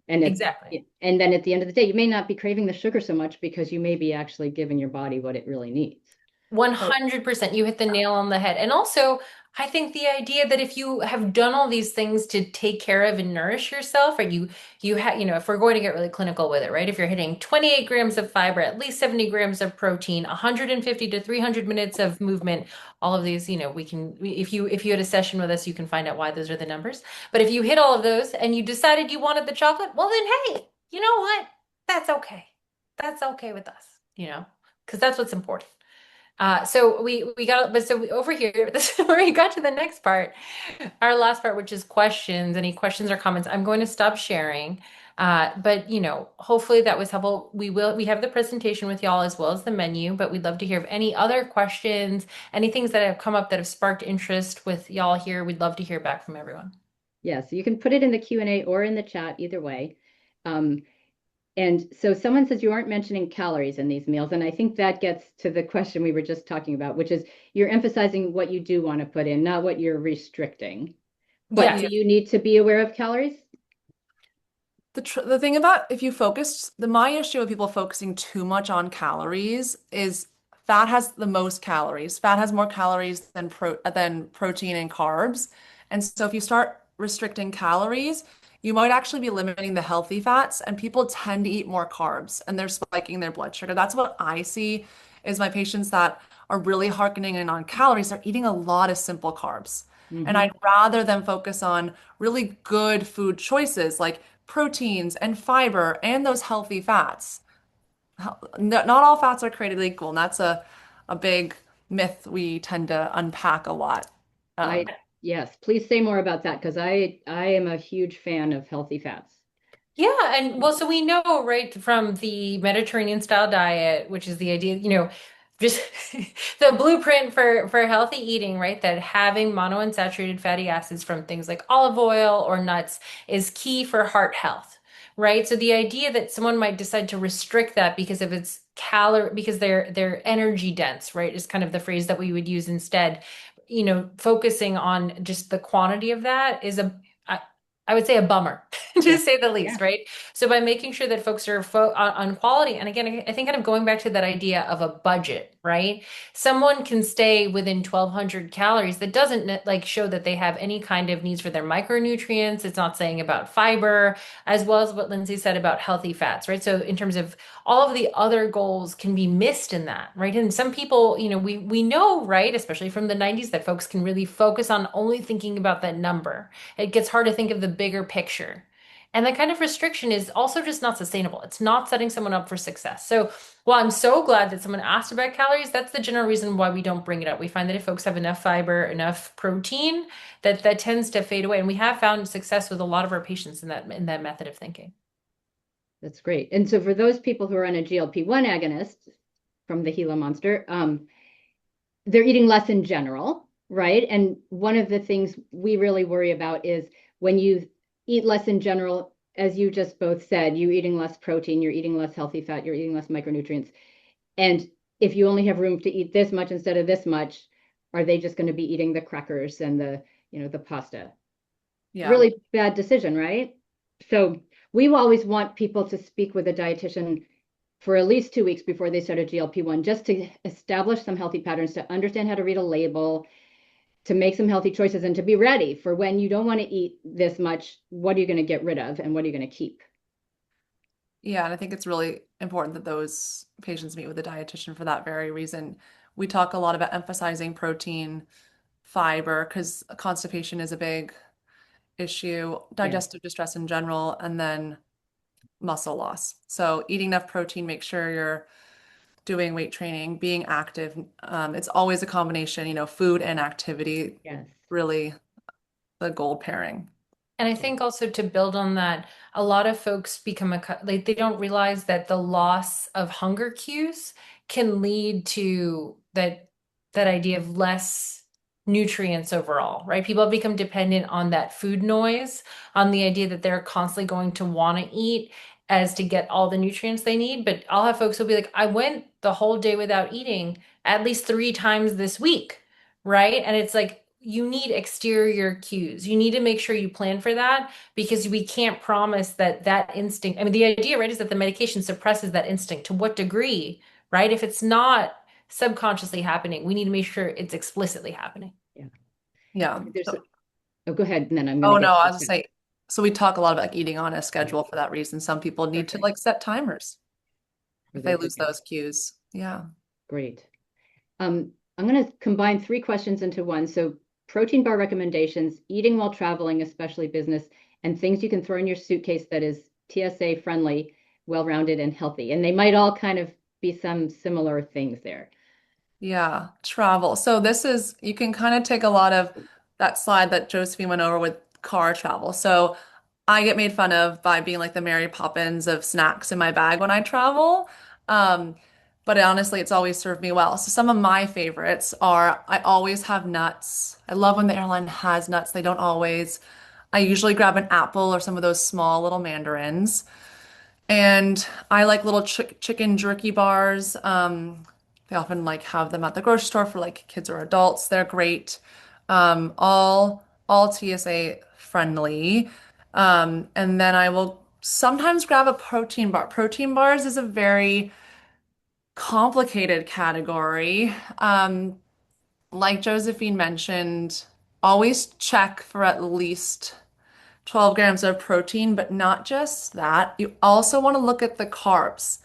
And it Exactly. and then at the end of the day, you may not be craving the sugar so much because you may be actually giving your body what it really needs. So 100%. You hit the nail on the head. And also, I think the idea that if you have done all these things to take care of and nourish yourself, or you have, if we're going to get really clinical with it, right? If you're hitting 28 grams of fiber, at least 70 grams of protein, 150 to 300 minutes of movement, all of these, if you had a session with us, you can find out why those are the numbers. But if you hit all of those and you decided you wanted the chocolate, well then hey, you know what? That's okay. That's okay with us, because that's what's important. So we got, but so over here, this is where we got to the next part, our last part, which is questions. Any questions or comments? I'm going to stop sharing. But hopefully that was helpful. We have the presentation with y'all as well as the menu, but we'd love to hear of any other questions, any things that have come up that have sparked interest with y'all here. We'd love to hear back from everyone. Yeah, so you can put it in the Q&A or in the chat, either way. Um, And so someone says you aren't mentioning calories in these meals. And I think that gets to the question we were just talking about, which is you're emphasizing what you do want to put in, not what you're restricting. But Yes. do you need to be aware of calories? the thing about if you focus, my issue with people focusing too much on calories is fat has the most calories. Fat has more calories than protein and carbs. And so if you start restricting calories, you might actually be limiting the healthy fats, and people tend to eat more carbs and they're spiking their blood sugar. That's what I see is my patients that are really hearkening in on calories are eating a lot of simple carbs. And Hmm. I'd rather them focus on really good food choices like proteins and fiber and those healthy fats. Not all fats are created equal, and that's a big myth we tend to unpack a lot. Um, I yes, please say more about that because I am a huge fan of healthy fats. Yeah, and well, so we know, right, from the Mediterranean style diet, which is the idea, just the blueprint for healthy eating, right, that having monounsaturated fatty acids from things like olive oil or nuts is key for heart health, right? So the idea that someone might decide to restrict that because of its calorie, because they're energy dense, right, is kind of the phrase that we would use instead. Focusing on just the quantity of that is I, I would say a bummer. To Yeah. say the least, Yeah. right? So by making sure that folks are on quality, and again, I think kind of going back to that idea of a budget, right? Someone can stay within 1,200 calories. That doesn't like show that they have any kind of needs for their micronutrients. It's not saying about fiber, as well as what Lindsay said about healthy fats, right? So in terms of all of the other goals can be missed in that, right? And some people, we know, right, especially from the 90s, that folks can really focus on only thinking about that number. It gets hard to think of the bigger picture. And that kind of restriction is also just not sustainable. It's not setting someone up for success. So, while I'm so glad that someone asked about calories, that's the general reason why we don't bring it up. We find that if folks have enough fiber, enough protein, that tends to fade away. And we have found success with a lot of our patients in that method of thinking. That's great. And so for those people who are on a GLP-1 agonist from the Gila Monster, they're eating less in general, right? And one of the things we really worry about is when you eat less in general, as you just both said, you're eating less protein, you're eating less healthy fat, you're eating less micronutrients. And if you only have room to eat this much instead of this much, are they just going to be eating the crackers and the pasta? yeah. Really bad decision, right? So we always want people to speak with a dietitian for at least 2 weeks before they start a GLP-1, just to establish some healthy patterns, to understand how to read a label, to make some healthy choices, and to be ready for when you don't want to eat this much. What are you going to get rid of, and what are you going to keep? Yeah, and I think it's really important that those patients meet with a dietitian for that very reason. We talk a lot about emphasizing protein, fiber, because constipation is a big issue, Yes, digestive distress in general, and then muscle loss. So eating enough protein, make sure you're doing weight training, being active. It's always a combination, food and activity, yes, really the gold pairing. And I yeah, think also to build on that, a lot of folks like they don't realize that the loss of hunger cues can lead to that idea of less nutrients overall, right? People have become dependent on that food noise, on the idea that they're constantly going to want to eat as to get all the nutrients they need. But I'll have folks who'll be like, I went the whole day without eating at least 3 times this week, right? And it's like you need exterior cues. You need to make sure you plan for that because we can't promise that instinct. I mean, the idea, right, is that the medication suppresses that instinct. To what degree, right? If it's not subconsciously happening, we need to make sure it's explicitly happening. yeah. Yeah. There's oh, go ahead, and then I'm going to Oh no, get I to was just say, so we talk a lot about like eating on a yeah, schedule for that reason. Some people need to perfect like set timers for if they their lose cooking. those cues. Yeah. Great. I'm going to combine three questions into one. So, protein bar recommendations, eating while traveling, especially business, and things you can throw in your suitcase that is TSA friendly, well-rounded, and healthy. And they might all kind of be some similar things there. Yeah, travel. So this is, you can kind of take a lot of that slide that Josephine went over with car travel. So I get made fun of by being like the Mary Poppins of snacks in my bag when I travel. Um, but honestly, it's always served me well. So some of my favorites are I always have nuts. I love when the airline has nuts. They don't always. I usually grab an apple or some of those small little mandarins. And I like little chicken jerky bars. They often like have them at the grocery store for like kids or adults. They're great. All TSA friendly. And then I will sometimes grab a protein bar. Protein bars is a very complicated category. Like Josephine mentioned, always check for at least 12 grams of protein, but not just that. You also want to look at the carbs.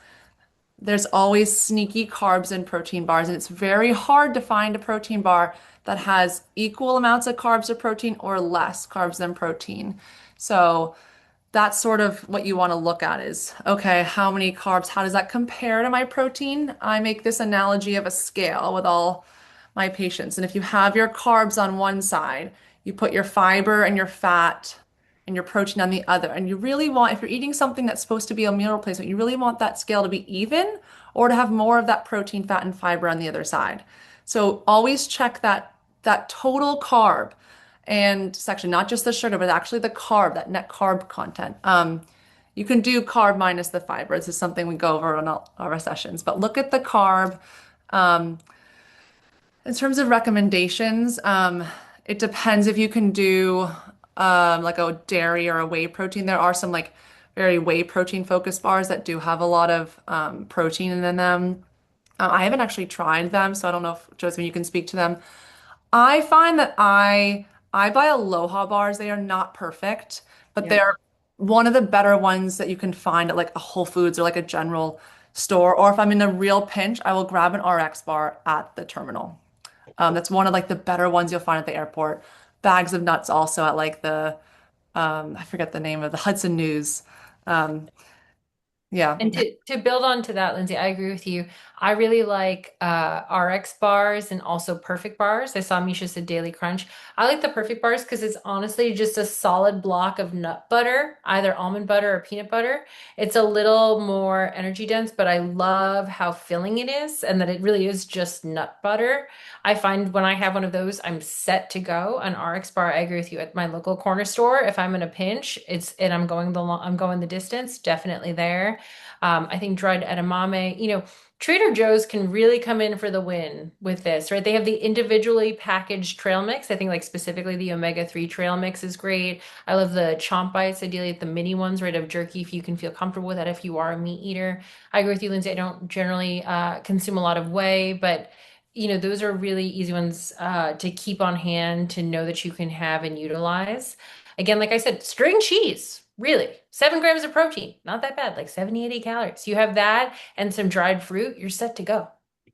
there's always sneaky carbs in protein bars, and it's very hard to find a protein bar that has equal amounts of carbs or protein or less carbs than protein. So that's sort of what you want to look at is, okay, how many carbs, how does that compare to my protein? I make this analogy of a scale with all my patients. And if you have your carbs on one side, you put your fiber and your fat and your protein on the other. And you really want, if you're eating something that's supposed to be a meal replacement, you really want that scale to be even or to have more of that protein, fat, and fiber on the other side. So always check that total carb and it's actually not just the sugar, but actually the carb, that net carb content. You can do carb minus the fiber. This is something we go over on all our sessions, but look at the carb. Um, in terms of recommendations, it depends if you can do like a dairy or a whey protein. There are some like very whey protein focused bars that do have a lot of protein in them. I haven't actually tried them, so I don't know if Josephine, you can speak to them. I find that I buy Aloha bars. They are not perfect, but Yeah. they're one of the better ones that you can find at like a Whole Foods or like a general store. Or if I'm in a real pinch, I will grab an RX bar at the terminal. That's one of like the better ones you'll find at the airport. Bags of nuts also at like the I forget the name of the Hudson News. Um, yeah. And to build on to that, Lindsay, I agree with you. I really like RX bars and also perfect bars. I saw Misha said Daily Crunch. I like the perfect bars because it's honestly just a solid block of nut butter, either almond butter or peanut butter. It's a little more energy dense, but I love how filling it is and that it really is just nut butter. I find when I have one of those, I'm set to go. An RX bar, I agree with you. At my local corner store, if I'm in a pinch, it's and I'm going the distance, definitely there. I think dried edamame, Trader Joe's can really come in for the win with this, right? They have the individually packaged trail mix. I think like specifically the omega-3 trail mix is great. I love the chomp bites, ideally the mini ones, right, of jerky if you can feel comfortable with that if you are a meat eater. I agree with you, Lindsay. I don't generally consume a lot of whey, but those are really easy ones to keep on hand to know that you can have and utilize. Again, like I said, string cheese, really, 7 grams of protein, not that bad, like 70, 80 calories. You have that and some dried fruit, you're set to go.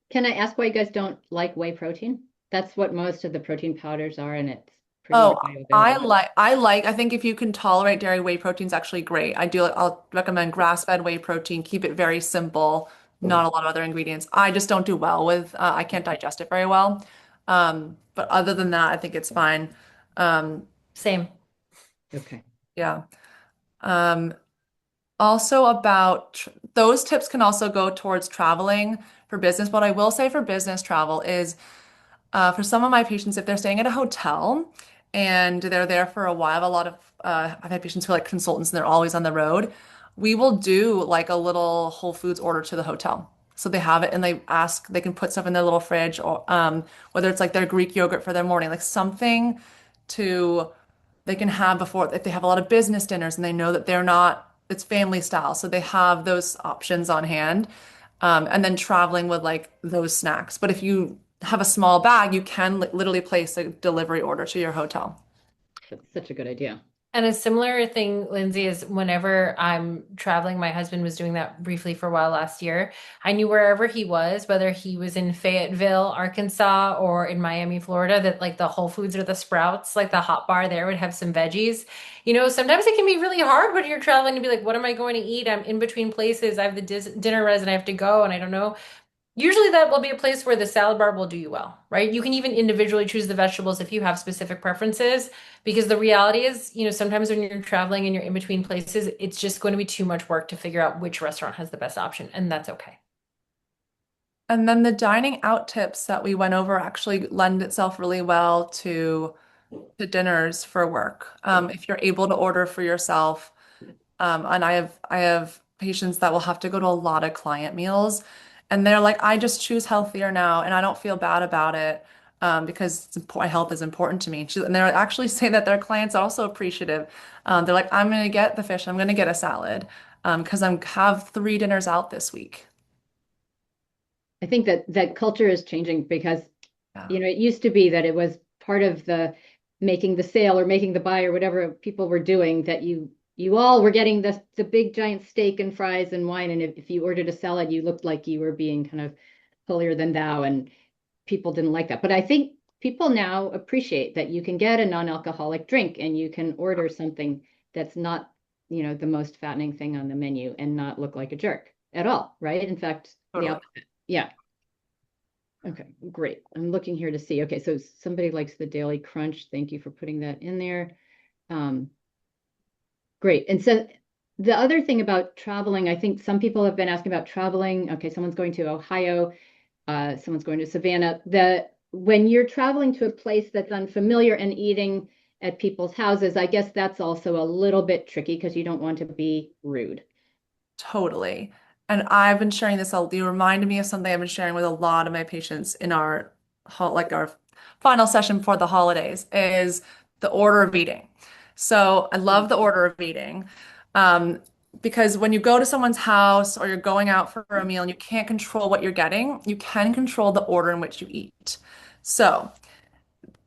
Can I ask why you guys don't like whey protein? That's what most of the protein powders are, and it's pretty Oh, bioavailable. I think if you can tolerate dairy, whey protein's actually great. I'll recommend grass-fed whey protein. Keep it very simple, not a lot of other ingredients. I just don't do well with, I can't digest it very well. But other than that, I think it's fine. Um, Same. Okay. yeah. Um, Also about those tips can also go towards traveling for business. What I will say for business travel is for some of my patients, if they're staying at a hotel and they're there for a while, a lot of I've had patients who are like consultants and they're always on the road. We will do like a little Whole Foods order to the hotel. So they have it and they can put stuff in their little fridge or whether it's like their Greek yogurt for their morning, like something to they can have before if they have a lot of business dinners and they know that they're not, it's family style. So they have those options on hand. And then traveling with like those snacks. But if you have a small bag, you can literally place a delivery order to your hotel. That's such a good idea. And a similar thing, Lindsay, is whenever I'm traveling, my husband was doing that briefly for a while last year. I knew wherever he was, whether he was in Fayetteville, Arkansas, or in Miami, Florida, that like the Whole Foods or the Sprouts, like the hot bar there would have some veggies. Sometimes it can be really hard when you're traveling to be like, what am I going to eat? I'm in between places. I have the dinner res and I have to go and I don't know. Usually that will be a place where the salad bar will do you well, right? You can even individually choose the vegetables if you have specific preferences, because the reality is, sometimes when you're traveling and you're in between places, it's just going to be too much work to figure out which restaurant has the best option, and that's okay. And then the dining out tips that we went over actually lend itself really well to dinners for work. If you're able to order for yourself, and I have patients that will have to go to a lot of client meals, and they're like, I just choose healthier now, and I don't feel bad about it because my health is important to me. And they're actually saying that their clients are also appreciative. They're like, I'm gonna get the fish, I'm gonna get a salad because I'm have 3 dinners out this week. I think that culture is changing because, Yeah. it used to be that it was part of the making the sale or making the buy or whatever people were doing that you you all were getting the big giant steak and fries and wine, and if you ordered a salad, you looked like you were being kind of holier than thou, and people didn't like that. But I think people now appreciate that you can get a non-alcoholic drink and you can order something that's not, the most fattening thing on the menu and not look like a jerk at all, right? In fact, the Totally. opposite. Yeah. Okay, great. I'm looking here to see. Okay, so somebody likes the Daily Crunch. Thank you for putting that in there. Um, Great. And so the other thing about traveling, I think some people have been asking about traveling. Okay, someone's going to Ohio, someone's going to Savannah. When you're traveling to a place that's unfamiliar and eating at people's houses, I guess that's also a little bit tricky because you don't want to be rude. Totally. And I've been sharing this, you reminded me of something I've been sharing with a lot of my patients in our final session for the holidays is the order of eating. So I love the order of eating. Um, because when you go to someone's house or you're going out for a meal and you can't control what you're getting, you can control the order in which you eat. So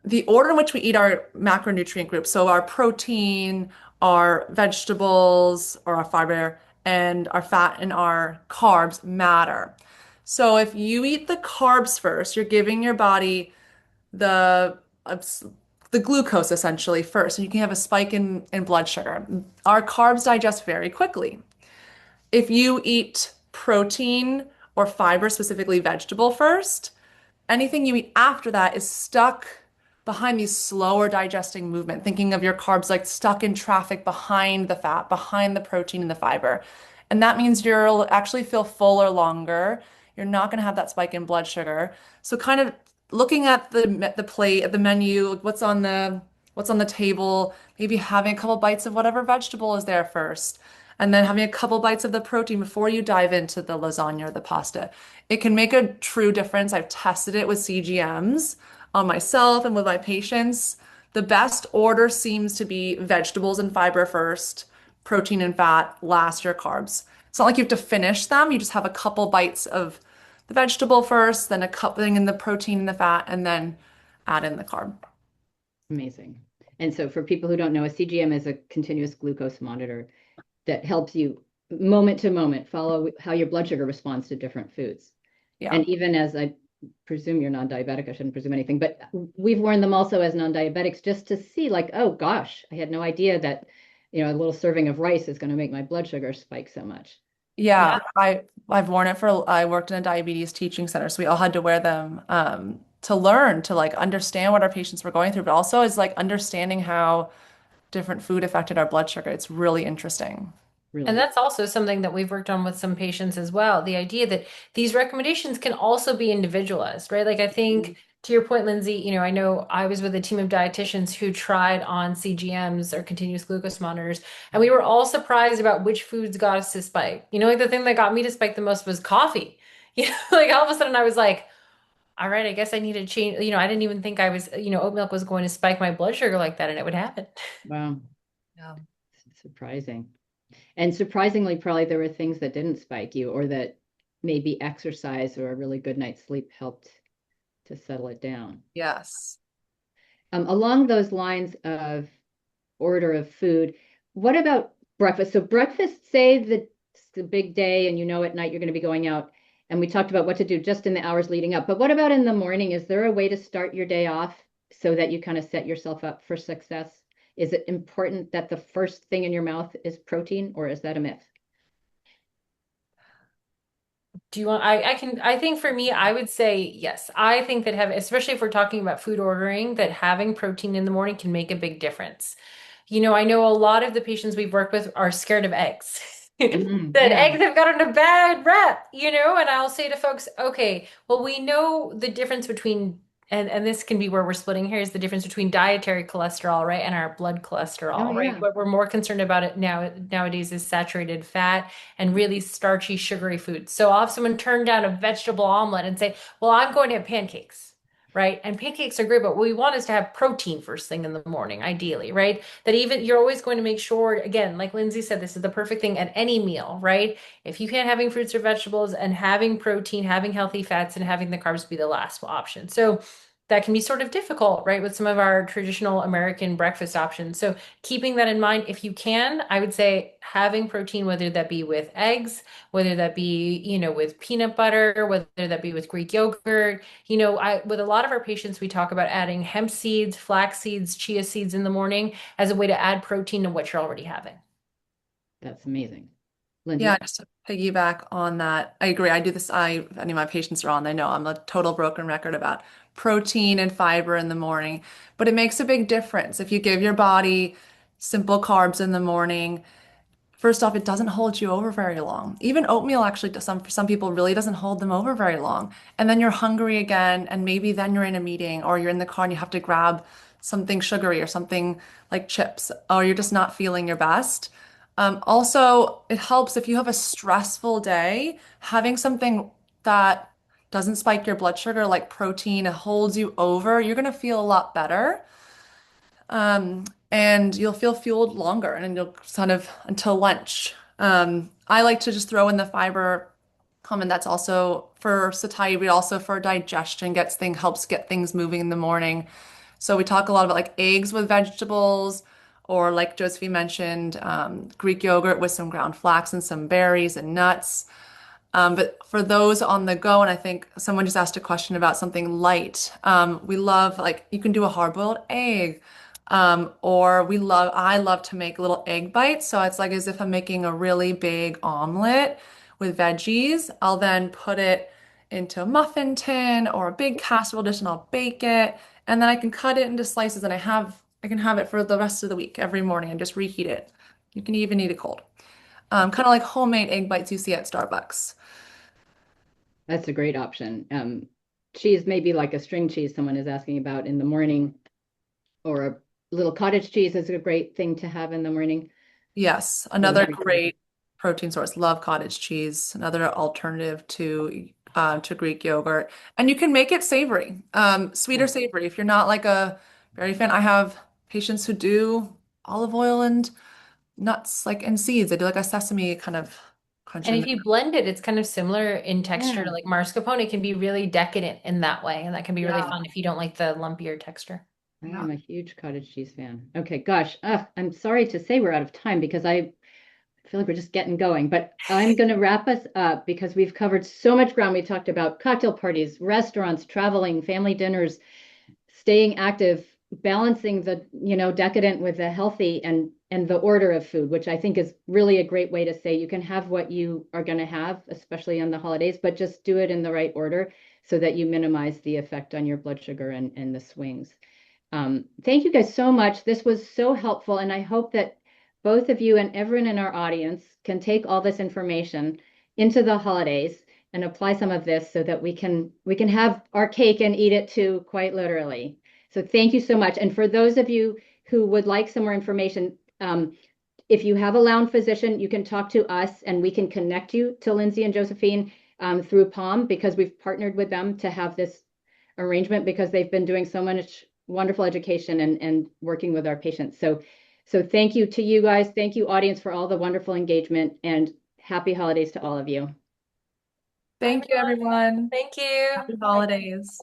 the order in which we eat our macronutrient groups, so our protein, our vegetables, or our fiber, and our fat and our carbs matter. So if you eat the carbs first, you're giving your body the the glucose essentially first, and you can have a spike in blood sugar. Our carbs digest very quickly. If you eat protein or fiber, specifically vegetable first, anything you eat after that is stuck behind these slower digesting movement, thinking of your carbs like stuck in traffic behind the fat, behind the protein and the fiber. And that means you'll actually feel fuller longer. You're not going to have that spike in blood sugar. So kind of looking at the plate, at the menu, what's on the table, maybe having a couple bites of whatever vegetable is there first, and then having a couple bites of the protein before you dive into the lasagna or the pasta. It can make a true difference. I've tested it with CGMs on myself and with my patients. The best order seems to be vegetables and fiber first, protein and fat, last your carbs. It's not like you have to finish them. You just have a couple bites of the vegetable first, then a coupling in the protein and the fat, and then add in the carb. Amazing. And so for people who don't know, a CGM is a continuous glucose monitor that helps you moment to moment follow how your blood sugar responds to different foods. Yeah. And even as I presume you're non-diabetic, I shouldn't presume anything, but we've worn them also as non-diabetics just to see like, oh gosh, I had no idea that, a little serving of rice is going to make my blood sugar spike so much. Yeah, I've worn it for I worked in a diabetes teaching center, so we all had to wear them to learn to like understand what our patients were going through, but also is like understanding how different food affected our blood sugar. It's really interesting. And Really. that's also something that we've worked on with some patients as well. The idea that these recommendations can also be individualized, right? Like I think to your point, Lindsay, I know I was with a team of dietitians who tried on CGMs or continuous glucose monitors, and we were all surprised about which foods got us to spike. Like the thing that got me to spike the most was coffee. Like all of a sudden I was like, all right, I guess I need to change. I didn't even think oat milk was going to spike my blood sugar like that, and it would happen. Wow. Yeah. Surprising. And surprisingly, probably there were things that didn't spike you or that maybe exercise or a really good night's sleep helped to settle it down. Yes. Along those lines of order of food, what about breakfast? So breakfast, say that it's the big day and at night you're going to be going out. And we talked about what to do just in the hours leading up. But what about in the morning? Is there a way to start your day off so that you kind of set yourself up for success? Is it important that the first thing in your mouth is protein, or is that a myth? Do you want, I think for me, I would say yes. I think that especially if we're talking about food ordering, that having protein in the morning can make a big difference. I know a lot of the patients we've worked with are scared of eggs. That Yeah. eggs have gotten a bad rep, and I'll say to folks, okay, well, we know the difference between, and this can be where we're splitting hairs, the difference between dietary cholesterol, right, and our blood Oh, cholesterol, right? yeah. What we're more concerned about it nowadays is saturated fat and really starchy, sugary foods. So I'll have someone turn down a vegetable omelet and say, well, I'm going to have pancakes. Right. And pancakes are great, but what we want is to have protein first thing in the morning, ideally, right? That even you're always going to make sure, again, like Lindsay said, this is the perfect thing at any meal, right? If you can't having fruits or vegetables and having protein, having healthy fats, and having the carbs be the last option. So that can be sort of difficult, right, with some of our traditional American breakfast options. So keeping that in mind, if you can, I would say having protein, whether that be with eggs, whether that be, with peanut butter, whether that be with Greek yogurt. With a lot of our patients, we talk about adding hemp seeds, flax seeds, chia seeds in the morning as a way to add protein to what you're already having. That's amazing. Yeah, Lindsay? just to piggyback on that, I agree. I do this. If any of my patients are on, they know I'm a total broken record about protein and fiber in the morning, but it makes a big difference if you give your body simple carbs in the morning. First off, it doesn't hold you over very long. Even oatmeal actually for some people really doesn't hold them over very long. And then you're hungry again, and maybe then you're in a meeting or you're in the car and you have to grab something sugary or something like chips, or you're just not feeling your best. Also, it helps if you have a stressful day, having something that doesn't spike your blood sugar like protein holds you over, you're gonna feel a lot better. And you'll feel fueled longer and you'll kind of until lunch. I like to just throw in the fiber comment that's also for satiety, but also for digestion, helps get things moving in the morning. So we talk a lot about like eggs with vegetables, or like Josephine mentioned, Greek yogurt with some ground flax and some berries and nuts. But for those on the go, and I think someone just asked a question about something light. We love like you can do a hard-boiled egg, or I love to make little egg bites. So it's like as if I'm making a really big omelet with veggies. I'll then put it into a muffin tin or a big casserole dish, and I'll bake it, and then I can cut it into slices, and I can have it for the rest of the week every morning and just reheat it. You can even eat it cold. Kind of like homemade egg bites you see at Starbucks. That's a great option. Cheese, maybe like a string cheese someone is asking about in the morning, or a little cottage cheese is a great thing to have in the morning. Yes, Little another Greek yogurt. great protein source. Love cottage cheese. Another alternative to Greek yogurt, and you can make it savory, sweet Yeah. or savory. If you're not like a very fan, I have patients who do olive oil and nuts, like and seeds. They do like a sesame kind of crunch And in if there. you blend it, it's kind of similar in texture Yeah. to like mascarpone. It can be really decadent in that way, and that can be really Yeah, fun if you don't like the lumpier texture. I yeah. am a huge cottage cheese fan. Okay, gosh, I'm sorry to say we're out of time because I feel like we're just getting going, but I'm going to wrap us up because we've covered so much ground. We talked about cocktail parties, restaurants, traveling, family dinners, staying active, balancing the, decadent with the healthy, and the order of food, which I think is really a great way to say you can have what you are going to have, especially on the holidays, but just do it in the right order so that you minimize the effect on your blood sugar and the swings. Thank you guys so much. This was so helpful, and I hope that both of you and everyone in our audience can take all this information into the holidays and apply some of this so that we can have our cake and eat it too, quite literally. So thank you so much. And for those of you who would like some more information, if you have a Lounge physician, you can talk to us and we can connect you to Lindsay and Josephine through Pom, because we've partnered with them to have this arrangement because they've been doing so much wonderful education and working with our patients. So thank you to you guys. Thank you, audience, for all the wonderful engagement, and happy holidays to all of you. Bye, Thank you, everyone. everyone. Thank you. Happy Bye. holidays.